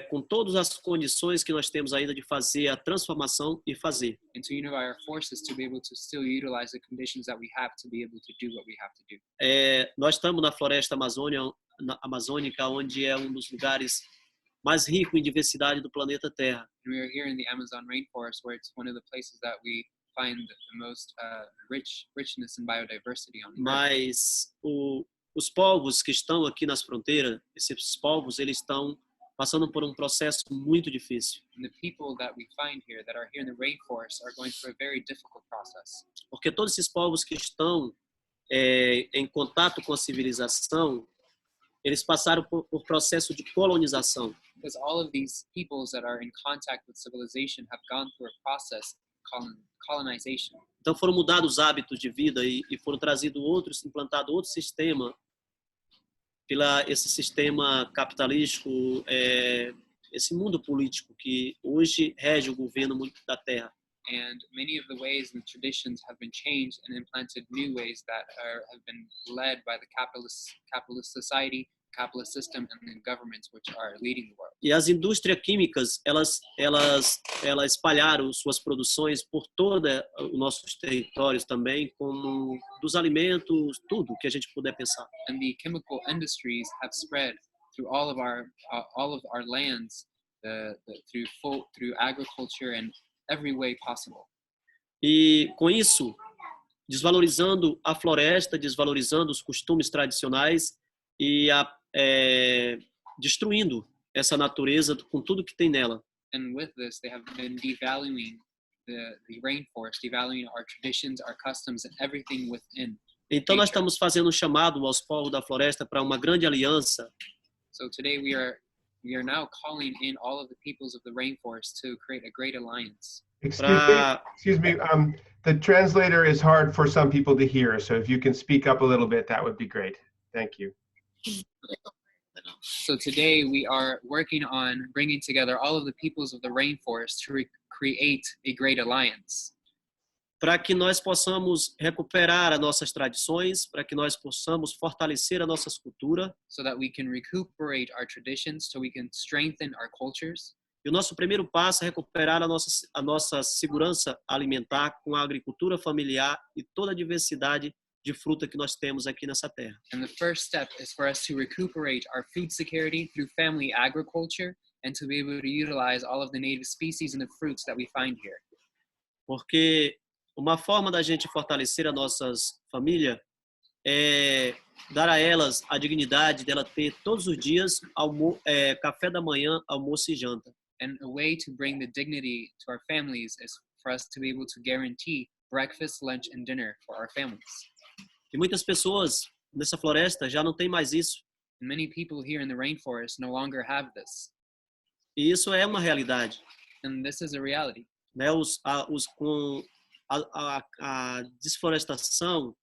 com todas as condições que nós temos ainda de fazer a transformação e fazer. And to unify our forces to be able to still utilize the conditions that we have to be able to do what we have to do. Nós estamos na floresta amazônica, onde é um dos lugares mais ricos em diversidade do planeta Terra. And we are here in the Amazon rainforest, where it's one of the places that we find the most richness in biodiversity on Earth. Mas os povos que estão aqui nas fronteiras, esses povos, eles estão passando por um processo muito difícil. And the people that we find here, that are here in the rainforest, are going through a very difficult process. Porque todos esses povos que estão em contato com a civilização, eles passaram por processo de colonização. Because all of these peoples that are in contact with civilization have gone through a process called colonization. Então foram mudados os hábitos de vida e foram trazidos outros, implantado outro sistema esse sistema capitalístico, esse mundo político que hoje rege o governo da Terra. And many of the ways and traditions have been changed and implanted new ways that have been led by the capitalist society, capitalist system, and the governments which are leading the world. E as indústrias químicas, elas espalharam suas produções por todo os nossos territórios também, como dos alimentos, tudo que a gente puder pensar. And the chemical industries have spread through all of our lands, through agriculture and every way possible. E com isso, desvalorizando a floresta, desvalorizando os costumes tradicionais e destruindo essa natureza com tudo que tem nela. And with this, they have been devaluing the rainforest, devaluing our traditions, our customs, and everything within. Então nós estamos fazendo um chamado aos povos da floresta para uma grande aliança. So today we are now calling in all of the peoples of the rainforest to create a great alliance. Excuse me. The translator is hard for some people to hear, so if you can speak up a little bit, that would be great. Thank you. So today we are working on bringing together all of the peoples of the rainforest to create a great alliance. Para que nós possamos recuperar as nossas tradições, para que nós possamos fortalecer a nossa cultura. So that we can recuperate our traditions, so we can strengthen our cultures. E o nosso primeiro passo é recuperar a nossa segurança alimentar com a agricultura familiar e toda a diversidade de fruta que nós temos aqui nessa terra. And the first step is for us to recuperate our food security through family agriculture and to be able to utilize all of the native species and the fruits that we find here. Porque uma forma da gente fortalecer as nossas famílias é dar a elas a dignidade dela ter todos os dias café da manhã, almoço e janta. And a way to bring the dignity to our families is for us to be able to guarantee breakfast, lunch, and dinner for our families. E muitas pessoas nessa floresta já não têm mais isso. And many people here in the rainforest no longer have this. E isso é uma realidade. And this is a reality. Né? Com a desflorestação,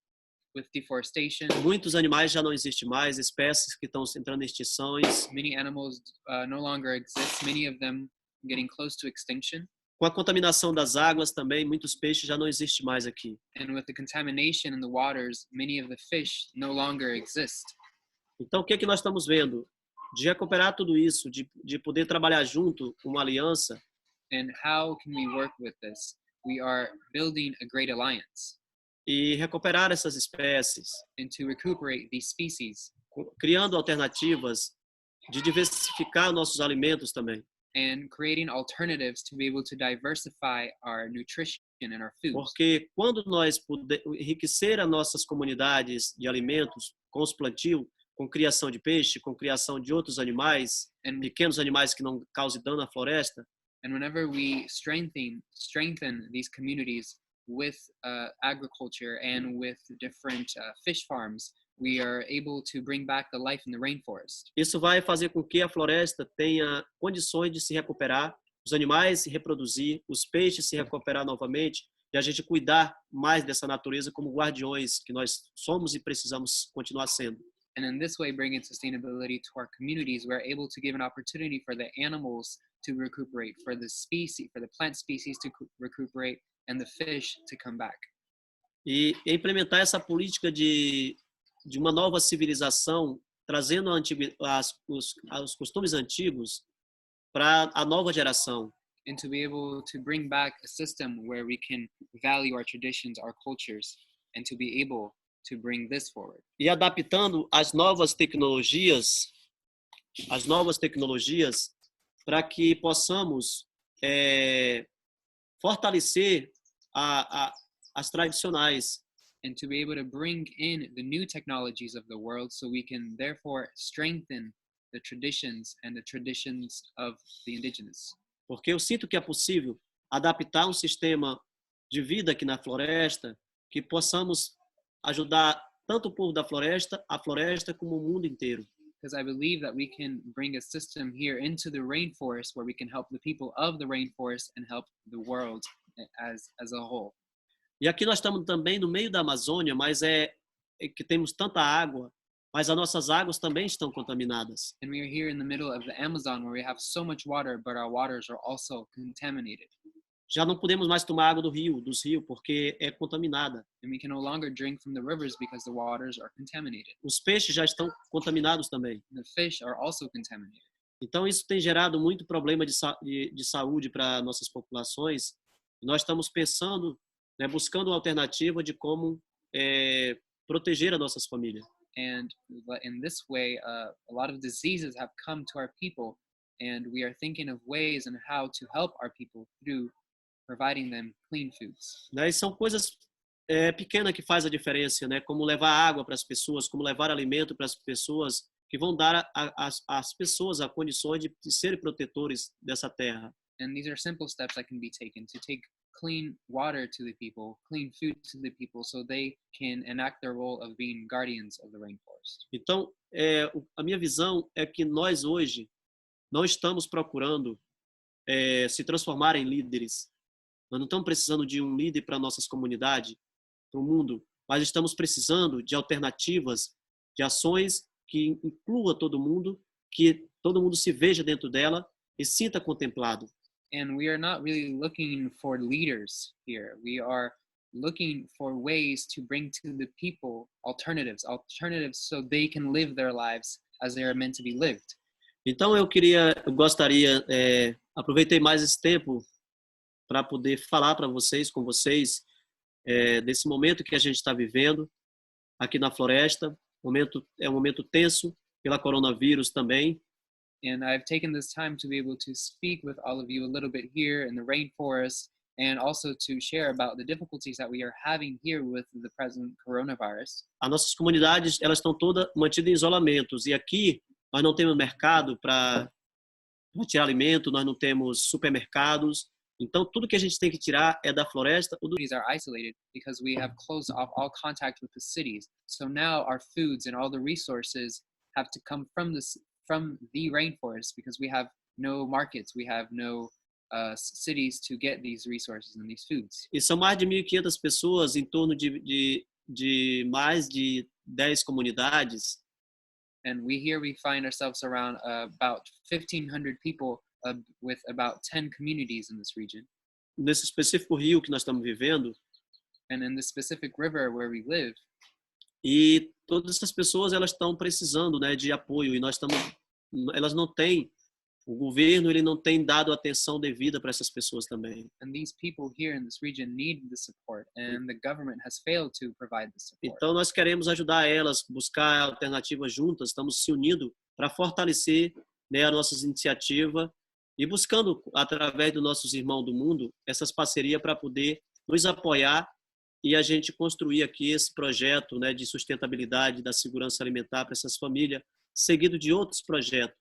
with deforestation, muitos animais já não existem mais, espécies que estão entrando em extinções. Many animals no longer exist, many of them getting close to extinction. Com a contaminação das águas também, muitos peixes já não existem mais aqui. And with the contamination in the waters, many of the fish no longer exist. Então, o que nós estamos vendo? De recuperar tudo isso, de poder trabalhar junto, uma aliança. And how can we work with this? We are building a great alliance. E recuperar essas espécies. And to recuperate these species. Criando alternativas de diversificar nossos alimentos também. And creating alternatives to be able to diversify our nutrition and our foods. Porque quando nós enriquecer as nossas comunidades de alimentos com os plantios, com criação de peixe, com criação de outros animais, pequenos animais que não causem dano à floresta. And whenever we strengthen these communities with agriculture and with different fish farms, we are able to bring back the life in the rainforest. Isso vai fazer com que a floresta tenha condições de se recuperar, os animais se reproduzir, os peixes se recuperar novamente, de a gente cuidar mais dessa natureza como guardiões que nós somos e precisamos continuar sendo. And in this way, bringing sustainability to our communities, we're able to give an opportunity for the animals to recuperate, for the plant species to recuperate, and the fish to come back. E implementar essa política de uma nova civilização, trazendo os costumes antigos para a nova geração. And to be able to bring back a system where we can value our traditions, our cultures, and to be able to bring this forward. E adaptando as novas tecnologias para que possamos fortalecer as tradicionais. And to be able to bring in the new technologies of the world so we can therefore strengthen the traditions and the traditions of the indigenous. Porque eu sinto que é possível adaptar um sistema de vida aqui na floresta que possamos ajudar tanto o povo da floresta, a floresta, como o mundo inteiro. Because I believe that we can bring a system here into the rainforest where we can help the people of the rainforest and help the world as a whole. E aqui nós estamos também no meio da Amazônia, mas é que temos tanta água, mas as nossas águas também estão contaminadas. And we are here in the middle of the Amazon where we have so much water, but our waters are also contaminated. Já não podemos mais tomar água dos rios, porque é contaminada. And we can no longer drink from the rivers because the waters are contaminated. Os peixes já estão contaminados também. The fish are also contaminated. Então isso tem gerado muito problema de saúde para nossas populações. Nós estamos pensando, buscando uma alternativa de como proteger as nossas famílias. And in this way, a lot of diseases have come to our people, and we are thinking of ways on how to help our people through providing them clean foods. E são coisas pequenas que fazem a diferença, né? Como levar água para as pessoas, como levar alimento para as pessoas, que vão dar às pessoas a condições de serem protetores dessa terra. And these are simple steps that can be taken to take clean water to the people, clean food to the people, so they can enact their role of being guardians of the rainforest. Então, a minha visão é que nós hoje não estamos procurando se transformar em líderes. Nós não estamos precisando de um líder para nossas comunidades, para o mundo, mas estamos precisando de alternativas, de ações que inclua todo mundo, que todo mundo se veja dentro dela e sinta contemplado. And we are not really looking for leaders here. We are looking for ways to bring to the people alternatives so they can live their lives as they are meant to be lived. Então eu gostaria, aproveitei mais esse tempo para poder falar com vocês, desse momento que a gente está vivendo aqui na floresta. É um momento tenso pela coronavírus também. And I've taken this time to be able to speak with all of you a little bit here in the rainforest, and also to share about the difficulties that we are having here with the present coronavirus. As nossas comunidades, elas estão todas mantidas em isolamentos, e aqui nós não temos mercado para tirar alimento, nós não temos supermercados. Então tudo que a gente tem que tirar é da floresta. Cities are isolated because we have closed off all contact with the cities. So now our foods and all the resources have to come from the rainforest, because we have no markets, we have no cities to get these resources and these foods. E são mais de 1.500 pessoas em torno de mais de 10 comunidades. And we find ourselves around about 1,500 people with about 10 communities in this region. Nesse específico rio que nós estamos vivendo. And in the specific river where we live. E todas essas pessoas, elas estão precisando, de apoio, e elas não têm, o governo ele não tem dado atenção devida para essas pessoas também. And these people here in this region need the support, and the government has failed to provide the support. Então nós queremos ajudar elas, buscar alternativas juntas, estamos se unindo para fortalecer, a nossa iniciativa e buscando através dos nossos irmãos do mundo essas parcerias para poder nos apoiar e a gente construir aqui esse projeto, de sustentabilidade da segurança alimentar para essas famílias, seguido de outros projetos.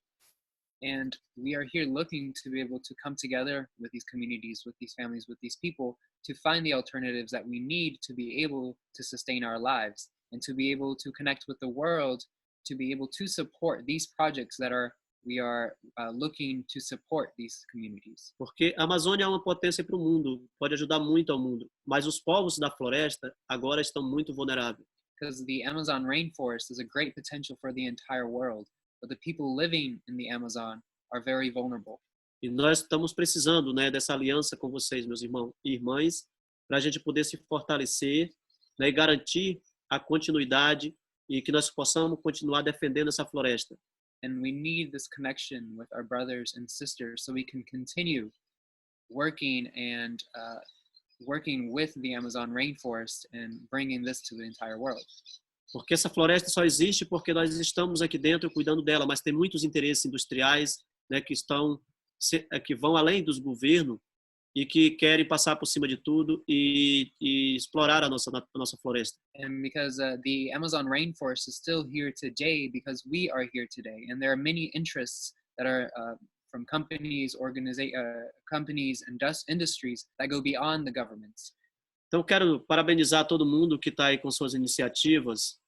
And we are here looking to be able to come together with these communities, with these families, with these people, to find the alternatives that we need to be able to sustain our lives, and to be able to connect with the world, to be able to support these projects that are we are looking to support these communities. Porque a Amazônia é uma potência para o mundo, pode ajudar muito ao mundo, mas os povos da floresta agora estão muito vulneráveis. Because the Amazon rainforest is a great potential for the entire world, but the people living in the Amazon are very vulnerable. E nós estamos precisando, né, dessa aliança com vocês, meus irmãos e irmãs, para a gente poder se fortalecer, né, e garantir a continuidade e que nós possamos continuar defendendo essa floresta. And we need this connection with our brothers and sisters so we can continue working and working with the Amazon rainforest and bringing this to the entire world. Porque essa floresta só existe porque nós estamos aqui dentro cuidando dela, mas tem muitos interesses industriais, né, que vão além dos governos e que querem passar por cima de tudo e explorar a nossa floresta. And because the Amazon rainforest is still here today because we are here today, and there are many interests that are from companies, companies and industries that go beyond the governments. Então quero parabenizar todo mundo que está aí com suas iniciativas.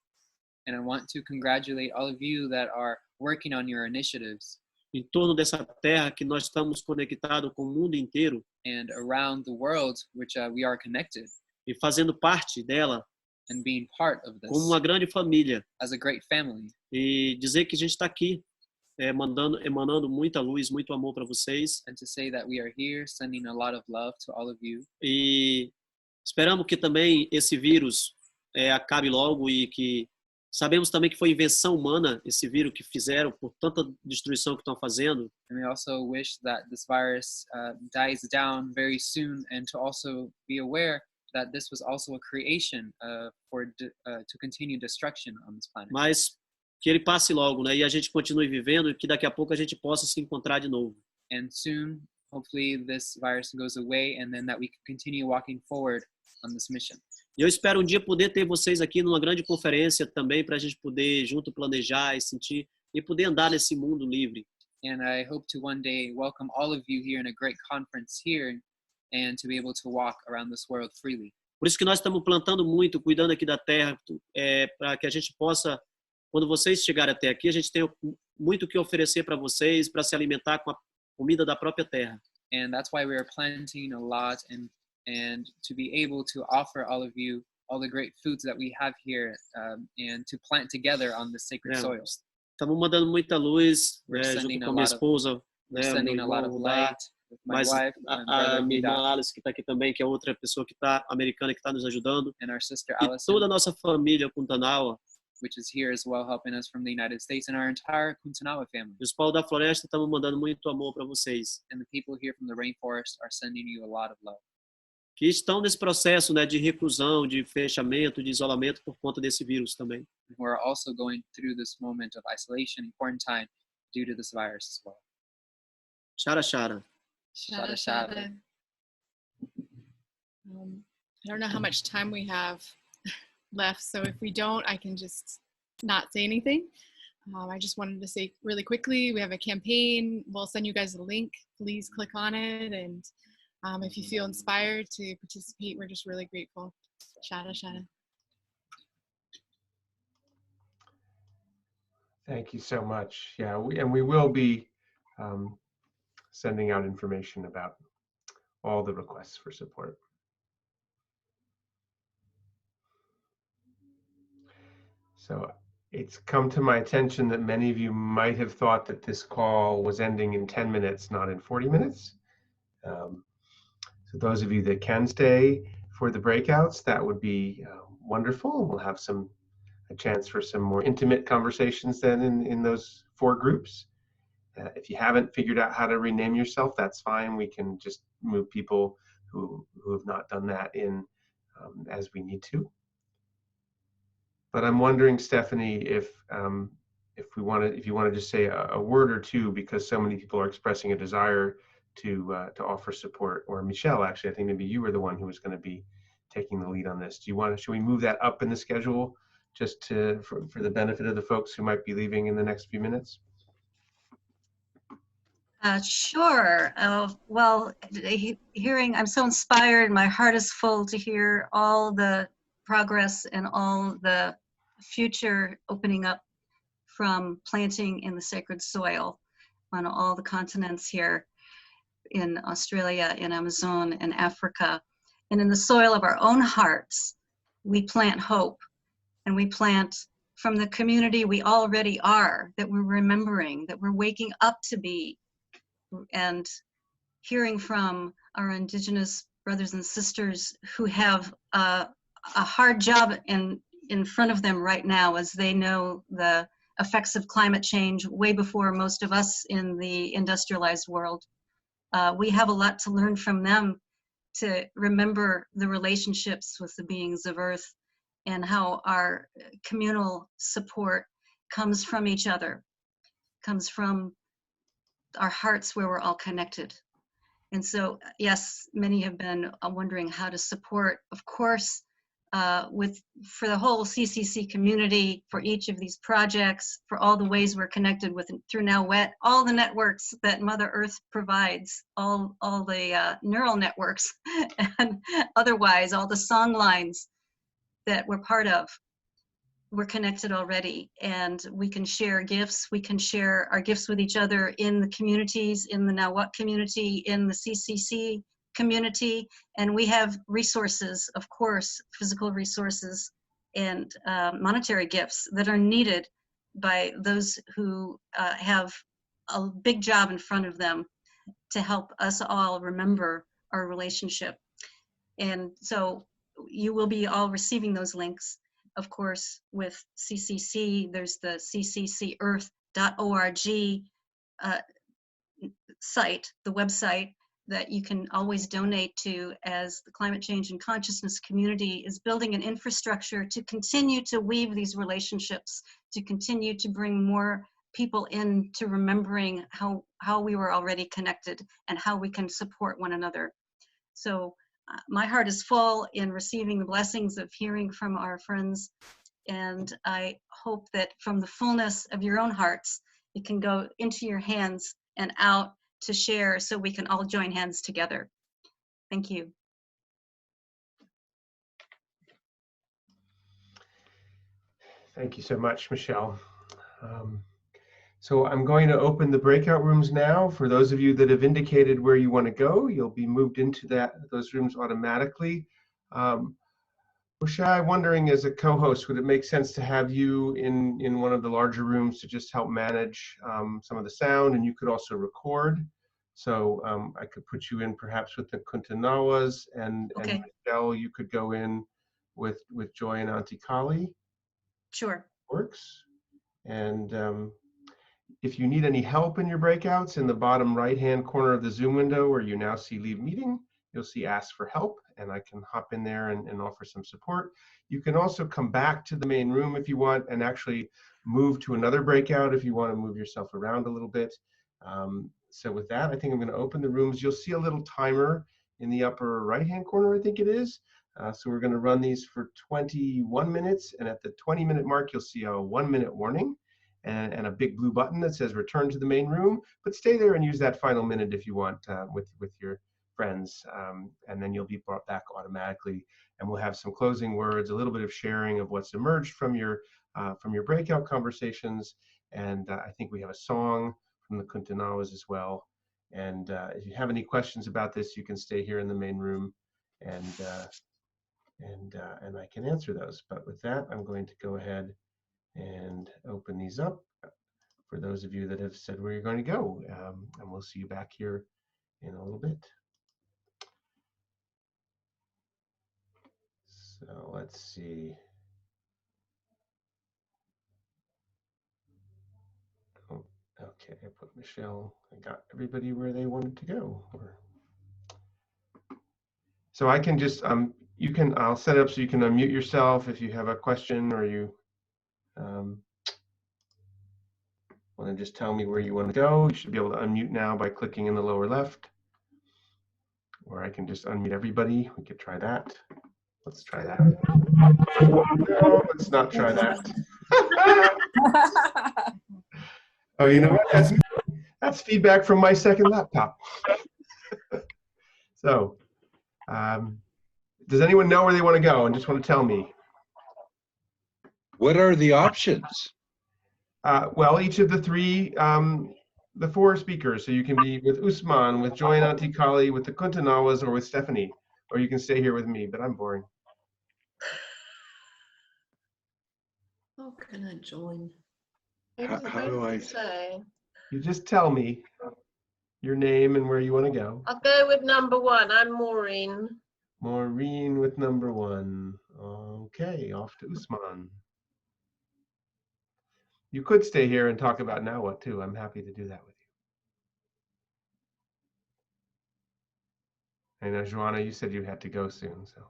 And I want to congratulate all of you that are working on your initiatives. Em torno dessa terra que nós estamos conectados com o mundo inteiro. And around the world, which we are connected. E fazendo parte dela. And being part of this. Como uma grande família. As a great family. E dizer que a gente está aqui, emanando muita luz, muito amor para vocês. And to say that we are here, sending a lot of love to all of you. E esperamos que também esse vírus acabe logo e que sabemos também que foi invenção humana esse vírus que fizeram por tanta destruição que estão fazendo. And we also wish that this virus dies down very soon, and to also be aware that this was also a creation to continue destruction on this planet. Mas que ele passe logo, né? E a gente continue vivendo e que daqui a pouco a gente possa se encontrar de novo. And soon, hopefully, this virus goes away, and then that we can continue walking forward on this mission. E eu espero um dia poder ter vocês aqui numa grande conferência também para a gente poder junto planejar e sentir e poder andar nesse mundo livre. And I hope to one day welcome all of you here in a great conference here and to be able to walk around this world freely. Por isso que nós estamos plantando muito, cuidando aqui da terra, para que a gente possa, quando vocês chegarem até aqui, a gente tenha muito o que oferecer para vocês, para se alimentar com a comida da própria terra. And that's why we are planting a lot and to be able to offer all of you all the great foods that we have here and to plant together on the sacred soil. Estamos mandando muita luz, junto com a minha esposa, sending a lot of light with my wife, a minha irmã Alice, que está aqui também, que é outra pessoa que está americana, que está nos ajudando, and our sister e Alison, toda a nossa família Kuntanawa, which is here as well, helping us from the United States, and our entire Kuntanawa family. E os povos da floresta estamos mandando muito amor para vocês. And the people here from the rainforest are sending you a lot of love. Que estão nesse processo, né, de reclusão, de fechamento, de isolamento por conta desse vírus também. Who are also going through this moment of isolation and quarantine due to this virus as well. Shara Shara. Shara Shara. I don't know how much time we have left, so if we don't, I can just not say anything. I just wanted to say really quickly, we have a campaign. We'll send you guys a link. Please click on it, and if you feel inspired to participate, we're just really grateful. Shara Shara. Thank you so much. Yeah, we will be sending out information about all the requests for support. So it's come to my attention that many of you might have thought that this call was ending in 10 minutes, not in 40 minutes. So those of you that can stay for the breakouts, that would be wonderful. We'll have a chance for some more intimate conversations then in those 4 groups. If you haven't figured out how to rename yourself, that's fine. We can just move people who have not done that in as we need to. But I'm wondering, Stephanie, if you want to just say a word or two, because so many people are expressing a desire to offer support. Or Michelle, actually, I think maybe you were the one who was going to be taking the lead on this. Should we move that up in the schedule just for the benefit of the folks who might be leaving in the next few minutes? Sure. Well, I'm so inspired. My heart is full to hear all the progress and all the future opening up from planting in the sacred soil. on all the continents here in Australia, in Amazon, and Africa. And in the soil of our own hearts, we plant hope, and we plant from the community we already are, that we're remembering, that we're waking up to be, and hearing from our Indigenous brothers and sisters who have a hard job in front of them right now, as they know the effects of climate change way before most of us in the industrialized world. We have a lot to learn from them, to remember the relationships with the beings of Earth and how our communal support comes from each other, comes from our hearts where we're all connected. And so, yes, many have been wondering how to support, of course, for the whole CCC community, for each of these projects, for all the ways we're connected with through NowWet, all the networks that Mother Earth provides, all the neural networks and otherwise, all the song lines that we're part of. We're connected already, and we can share gifts. We can share our gifts with each other in the communities, in the NowWhat community, in the CCC community, and we have resources, of course, physical resources and monetary gifts that are needed by those who have a big job in front of them to help us all remember our relationship. And so you will be all receiving those links. Of course, with CCC, there's the cccearth.org site, the website that you can always donate to, as the Climate Change and Consciousness community is building an infrastructure to continue to weave these relationships, to continue to bring more people into remembering how we were already connected and how we can support one another. So my heart is full in receiving the blessings of hearing from our friends, and I hope that from the fullness of your own hearts, it can go into your hands and out to share, so we can all join hands together. Thank you. Thank you so much, Michelle. So I'm going to open the breakout rooms now. For those of you that have indicated where you want to go, you'll be moved into those rooms automatically. Ushai, wondering, as a co-host, would it make sense to have you in one of the larger rooms to just help manage some of the sound, and you could also record? So I could put you in perhaps with the Kuntanawas, and Michelle, you could go in with Joy and Auntie Kali. Sure. Works. And if you need any help in your breakouts, in the bottom right-hand corner of the Zoom window where you now see Leave Meeting, you'll see Ask for Help, and I can hop in there and offer some support. You can also come back to the main room if you want, and actually move to another breakout if you want to move yourself around a little bit. So with that, I think I'm going to open the rooms. You'll see a little timer in the upper right-hand corner, I think it is. So we're going to run these for 21 minutes, and at the 20-minute mark, you'll see a 1-minute warning and a big blue button that says return to the main room, but stay there and use that final minute if you want with your friends, and then you'll be brought back automatically, and we'll have some closing words, a little bit of sharing of what's emerged from your breakout conversations, and I think we have a song from the Kuntanawas as well. And if you have any questions about this, you can stay here in the main room, and I can answer those. But with that, I'm going to go ahead and open these up for those of you that have said where you're going to go, and we'll see you back here in a little bit. So let's see. Oh, okay, I put Michelle, I got everybody where they wanted to go. So I can just, I'll set it up so you can unmute yourself if you have a question, or you want to just tell me where you want to go. You should be able to unmute now by clicking in the lower left, or I can just unmute everybody. We could try that. Let's try that. No, let's not try that. Oh, you know what? That's feedback from my second laptop. So, does anyone know where they want to go and just want to tell me? What are the options? Well, each of the three the four speakers. So you can be with Usman, with Joy and Auntie Kali, with the Kuntanawas, or with Stephanie, or you can stay here with me, but I'm boring. How can I join? How do I say? You just tell me your name and where you want to go. I'll go with number 1. I'm Maureen. Maureen with number 1. Okay, off to Usman. You could stay here and talk about Nawa too. I'm happy to do that with you. I know, Joanna, you said you had to go soon, so.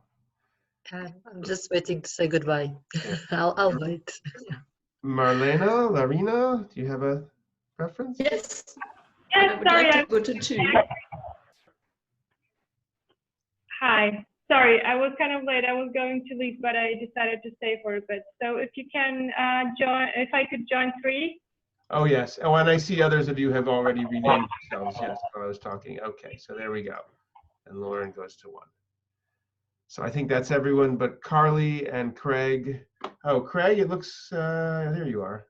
I'm just waiting to say goodbye. I'll wait. Marlena, Larina, do you have a preference? Yes. Yes, I would sorry. like to go to 2. Hi. Sorry, I was kind of late. I was going to leave, but I decided to stay for a bit. So if you can join, if I could join 3. Oh, yes. Oh, and I see others of you have already renamed yourselves. Yes, while I was talking. Okay, so there we go. And Lauren goes to 1. So I think that's everyone but Carly and Craig. Oh, Craig, it looks, there you are.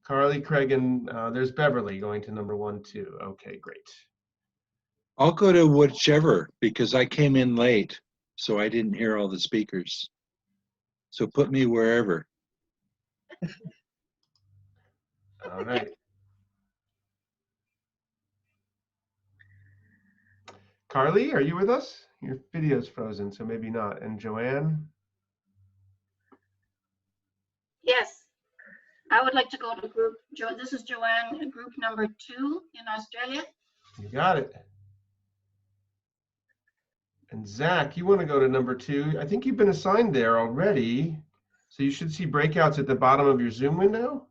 Carly, Craig, and there's Beverly going to number 1 too. Okay, great. I'll go to whichever, because I came in late, so I didn't hear all the speakers. So put me wherever. All right. Carly, are you with us? Your video's frozen, so maybe not. And Joanne? Yes, I would like to go to group. This is Joanne, group number 2 in Australia. You got it. And Zach, you want to go to number 2. I think you've been assigned there already. So you should see breakouts at the bottom of your Zoom window.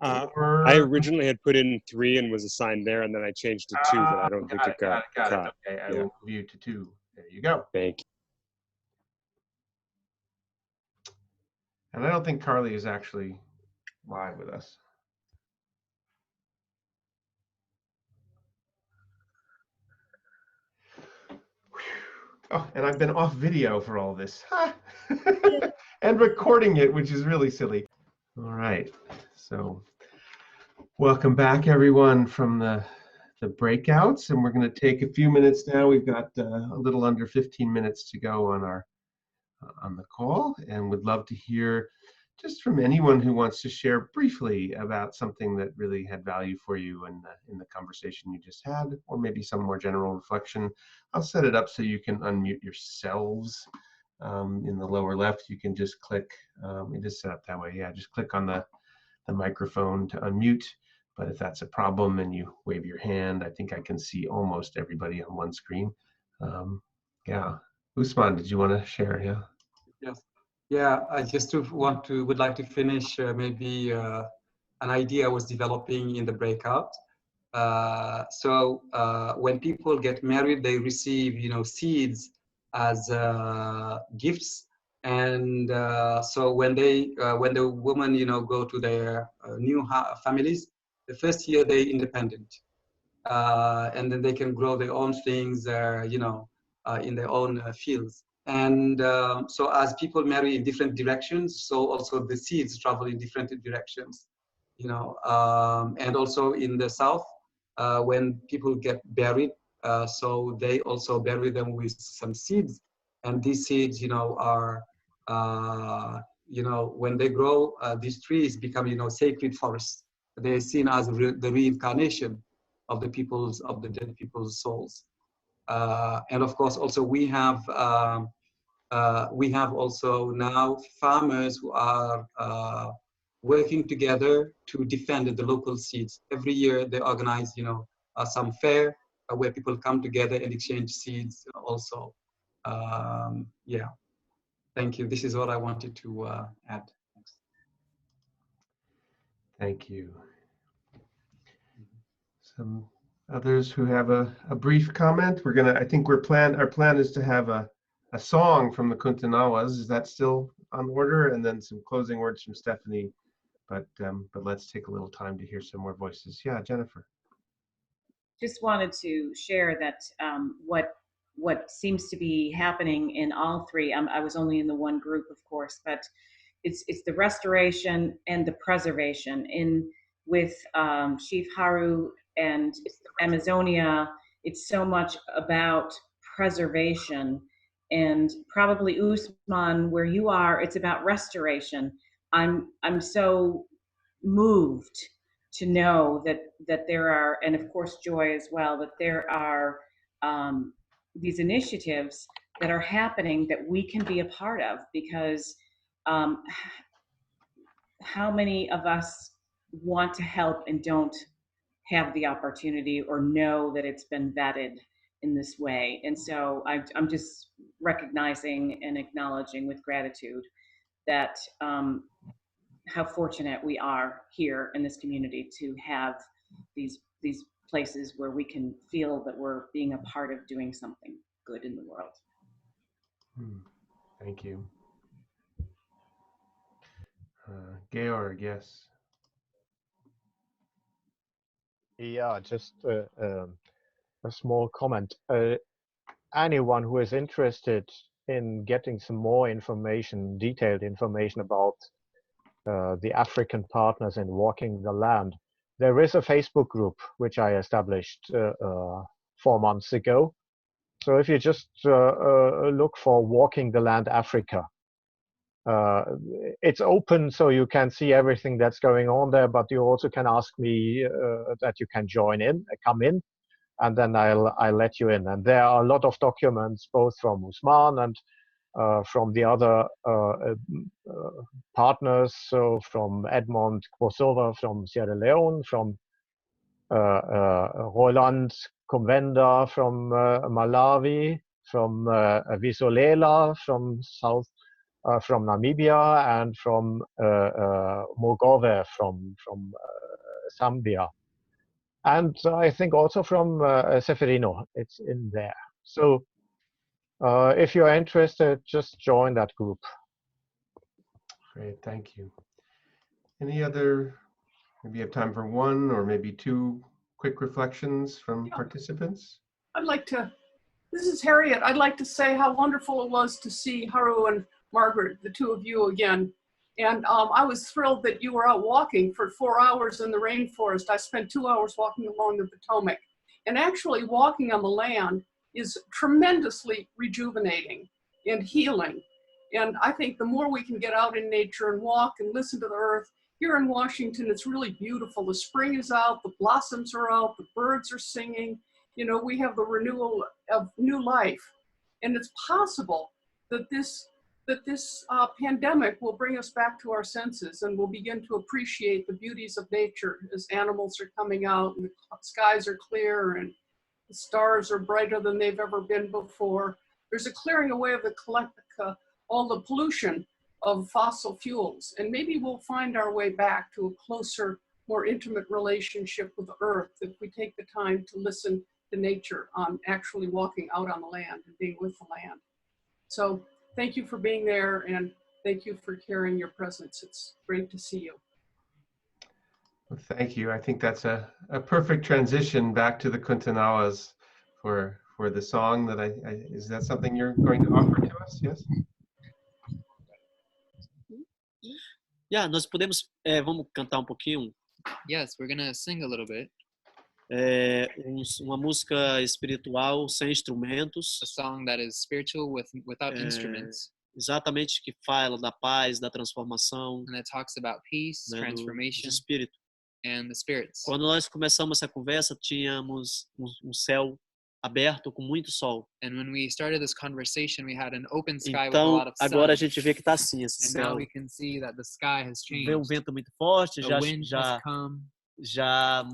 I originally had put in 3 and was assigned there, and then I changed to 2, but I don't think it got got caught. it. Okay, I will move you to 2. There you go. Thank you. And I don't think Carly is actually live with us. Oh, and I've been off video for all this. And recording it, which is really silly. All right, so welcome back everyone from the breakouts, and we're going to take a few minutes now. We've got a little under 15 minutes to go on our on the call, and would love to hear just from anyone who wants to share briefly about something that really had value for you in the conversation you just had, or maybe some more general reflection. I'll set it up so you can unmute yourselves. In the lower left, you can just click, it is set up that way, yeah, just click on the microphone to unmute. But if that's a problem and you wave your hand, I think I can see almost everybody on one screen. Yeah, Usman, did you want to share? Yeah. Yes. Yeah, I just would like to finish maybe an idea I was developing in the breakout. So when people get married, they receive, seeds as gifts, and so when the woman, go to their new families, the first year they're independent, and then they can grow their own things, in their own fields. And so as people marry in different directions, so also the seeds travel in different directions, and also in the South, when people get buried, so they also bury them with some seeds, and these seeds, are, when they grow, these trees become, sacred forests. They're seen as the reincarnation of the dead people's souls. And of course, also we have also now farmers who are working together to defend the local seeds. Every year they organize, some fair where people come together and exchange seeds also. Yeah, thank you. This is what I wanted to add. Thank you. Some others who have a brief comment? I think our plan is to have a song from the Kuntanawas. Is that still on order? And then some closing words from Stephanie. But let's take a little time to hear some more voices. Yeah, Jennifer. Just wanted to share that what seems to be happening in all 3. I was only in the one group, of course, but it's the restoration and the preservation. In with Chief Haru and Amazonia, it's so much about preservation. And probably Usman, where you are, it's about restoration. I'm so moved to know that there are, and of course Joy as well, that there are these initiatives that are happening that we can be a part of, because how many of us want to help and don't have the opportunity or know that it's been vetted in this way? And so I'm just recognizing and acknowledging with gratitude that how fortunate we are here in this community to have these places where we can feel that we're being a part of doing something good in the world. Thank you. Georg, yes. Yeah, just a small comment. Anyone who is interested in getting some more information, detailed information about the African partners in Walking the Land, there is a Facebook group which I established 4 months ago. So if you just look for Walking the Land Africa, it's open, so you can see everything that's going on there, but you also can ask me that you can come in, and then I'll let you in. And there are a lot of documents, both from Usman and from the other partners, so from Edmond Kosova from Sierra Leone, from Roland Kumwenda from Malawi, from Visolela from from Namibia, and from Mogove from Zambia. And I think also from Seferino, it's in there. So if you're interested, just join that group. Great, thank you. Any other, maybe you have time for one or maybe two quick reflections from participants? I'd like to, this is Harriet. I'd like to say how wonderful it was to see Haru and Margaret, the two of you again. And I was thrilled that you were out walking for 4 hours in the rainforest. I spent 2 hours walking along the Potomac. And actually walking on the land is tremendously rejuvenating and healing. And I think the more we can get out in nature and walk and listen to the earth, here in Washington, it's really beautiful. The spring is out, the blossoms are out, the birds are singing. You know, we have the renewal of new life. And it's possible that this pandemic will bring us back to our senses, and we'll begin to appreciate the beauties of nature as animals are coming out and the skies are clear and the stars are brighter than they've ever been before. There's a clearing away of all the pollution of fossil fuels, and maybe we'll find our way back to a closer, more intimate relationship with the earth if we take the time to listen to nature on actually walking out on the land and being with the land. So thank you for being there, and thank you for carrying your presence. It's great to see you. Well, thank you. I think that's a perfect transition back to the Kuntanawas for the song that is that something you're going to offer to us? Yes? Yeah, nós podemos, vamos cantar um pouquinho. Yes, we're gonna sing a little bit. Uma música espiritual sem instrumentos. A song that is spiritual without instruments. Exatamente, que fala da paz, da transformação. And it talks about peace, transformation, do espírito. And the spirits. Quando nós começamos essa conversa, tínhamos céu aberto com muito sol. And when we started this conversation, we had an open sky with a Então, lot of sun. agora a gente vê que está assim esse And céu. now we can see that the sky has changed. Vê um vento muito forte, já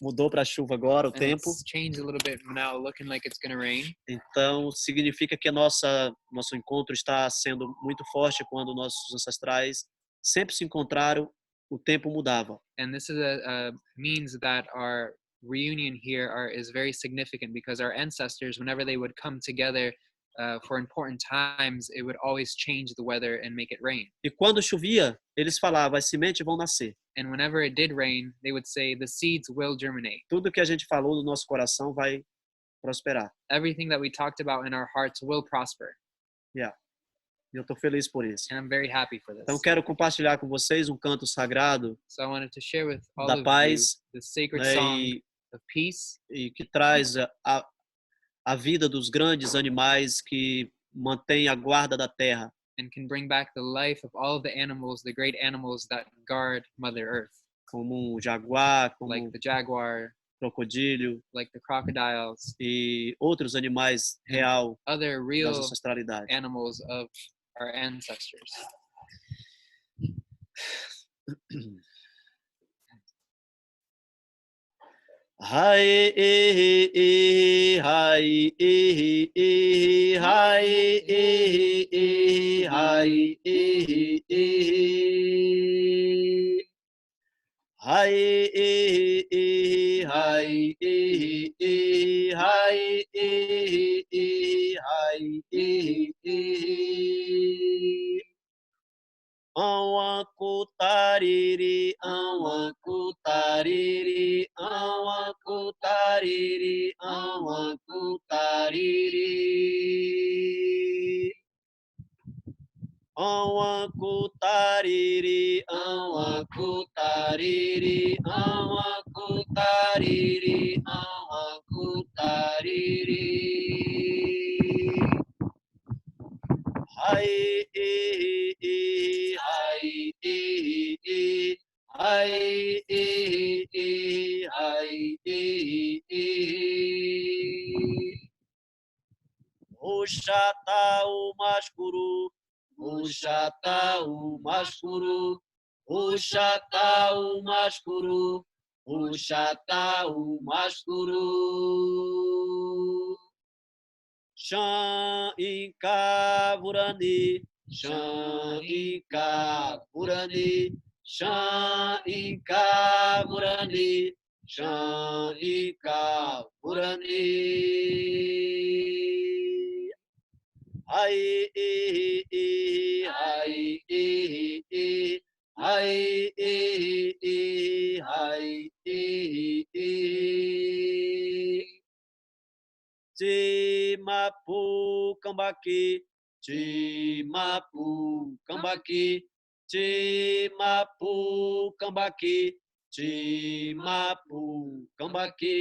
mudou para chuva agora o tempo. It's changed a little bit now, looking like it's going to rain. Então, significa que nosso encontro está sendo muito forte quando nossos ancestrais sempre se encontraram, o tempo mudava. And this is means that our reunion here is very significant, because our ancestors, whenever they would come together for important times, it would always change the weather and make it rain. E quando chovia, eles falavam, as sementes vão nascer. And whenever it did rain, they would say, the seeds will germinate. Tudo que a gente falou no nosso coração vai prosperar. Everything that we talked about in our hearts will prosper. Yeah. E eu estou feliz por isso. And I'm very happy for this. Então quero compartilhar com vocês um canto sagrado So I wanted to share with all da of paz, you the sacred né, song of peace, e que traz a vida dos grandes animais que mantêm a guarda da terra. and can bring back the life of all of the animals, the great animals that guard Mother Earth. Como o jaguar, como like the jaguar, crocodilo, like the crocodiles, e outros animais real other real das ancestralidades. animals of our ancestors. Hai e e hai e e hai e e hai e e hai e e hai e e hai e e hai e e Anwakutariri, anwakutariri, anwakutariri, anwakutariri. Anwakutariri, anwakutariri, anwakutariri, anwakutariri. Hai e e hai e e hai e e hai e e Oxatá o mascuru, Oxatá o mascuru, Oxatá o mascuru, Oxatá o mascuru. Xan Incavurani, Xan Incavurani, Xan Incavurani, Xan Incavurani. Ai e e ai e e ai e e ai e e Timapu Cambaqui, Timapu Cambaqui, Timapu Cambaqui, Timapu Cambaqui.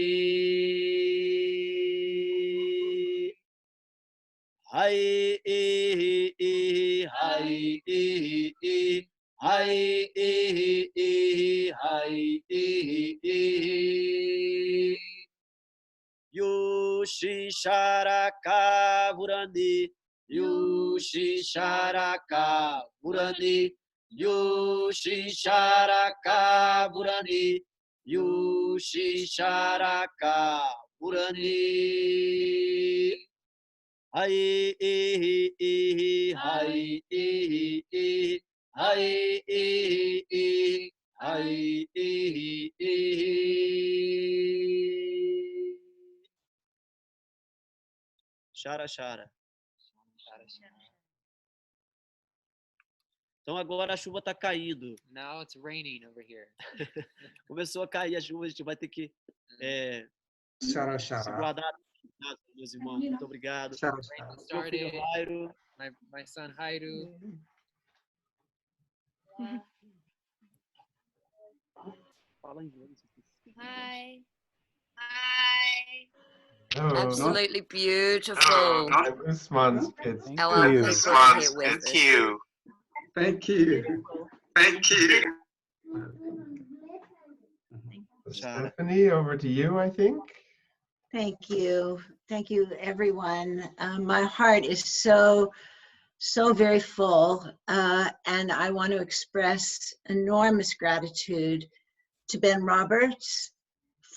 Hai e e hai e e hai e e hai e e Yuxixaraca Burani, Yuxixaraca Burani, Yuxixaraca Burani, Yuxixaraca Burani. Hai e e hai e e hai e e hai e e Xara, xara. Então agora a chuva está caindo. Now it's raining over here. Começou a cair a chuva, a gente vai ter que se guardar, meus irmãos. Muito obrigado. Rain started. My son Hairu. Fala inglês. Hi. Hi. Oh, Absolutely beautiful. Usman's kids. Our people are here with us. Thank you. Thank you. Thank you. Stephanie, over to you, I think. Thank you. Thank you, everyone. My heart is so very full, and I want to express enormous gratitude to Ben Roberts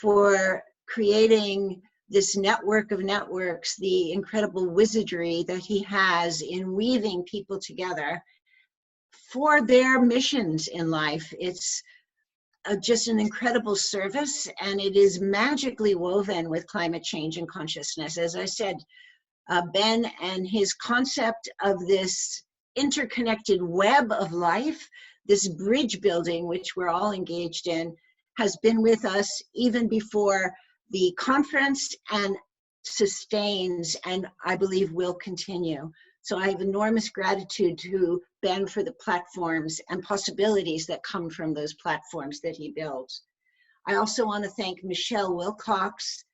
for creating this network of networks, the incredible wizardry that he has in weaving people together for their missions in life. It's just an incredible service, and it is magically woven with climate change and consciousness. As I said, Ben and his concept of this interconnected web of life, this bridge building, which we're all engaged in, has been with us even before the conference and sustains, and I believe will continue. So I have enormous gratitude to Ben for the platforms and possibilities that come from those platforms that he builds. I also want to thank Michelle Wilcox.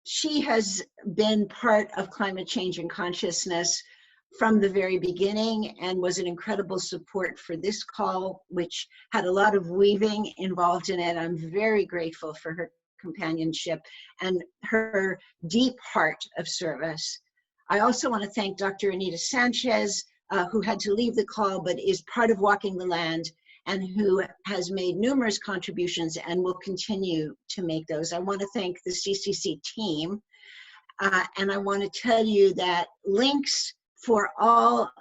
She has been part of Climate Change and Consciousness from the very beginning and was an incredible support for this call, which had a lot of weaving involved in it. I'm very grateful for her companionship and her deep heart of service. I also want to thank Dr. Anita Sanchez, who had to leave the call but is part of Walking the Land and who has made numerous contributions and will continue to make those. I want to thank the CCC team, and I want to tell you that links for all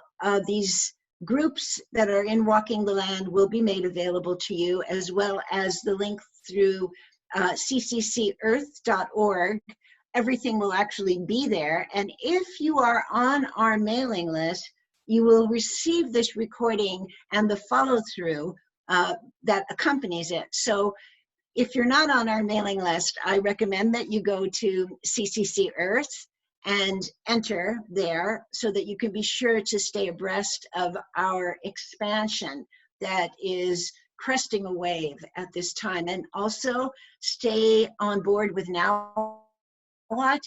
these groups that are in Walking the Land will be made available to you, as well as the link through cccearth.org. Everything will actually be there. And if you are on our mailing list, you will receive this recording and the follow-through that accompanies it. So if you're not on our mailing list, I recommend that you go to CCC Earth and enter there so that you can be sure to stay abreast of our expansion that is cresting a wave at this time. And also stay on board with Now What.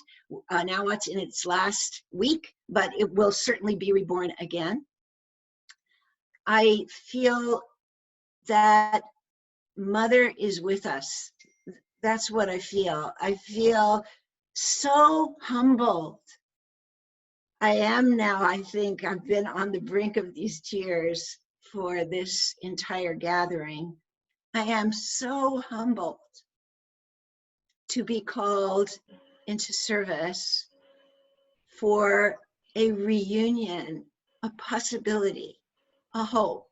Now What's in its last week, but it will certainly be reborn again. I feel that Mother is with us. That's what I feel. I feel so humbled. I am now, I think I've been on the brink of these tears for this entire gathering. I am so humbled to be called into service for a reunion, a possibility, a hope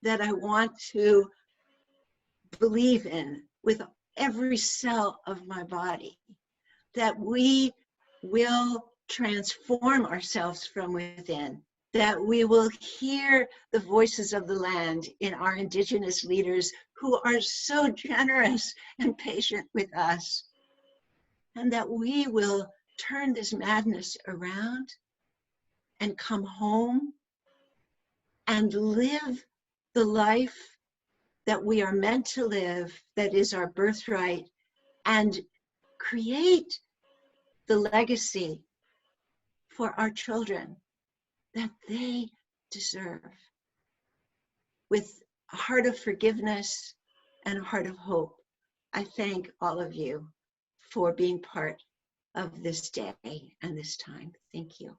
that I want to believe in with every cell of my body, that we will transform ourselves from within, that we will hear the voices of the land in our Indigenous leaders who are so generous and patient with us, and that we will turn this madness around and come home and live the life that we are meant to live, that is our birthright, and create the legacy for our children that they deserve, with a heart of forgiveness and a heart of hope. I thank all of you for being part of this day and this time. Thank you.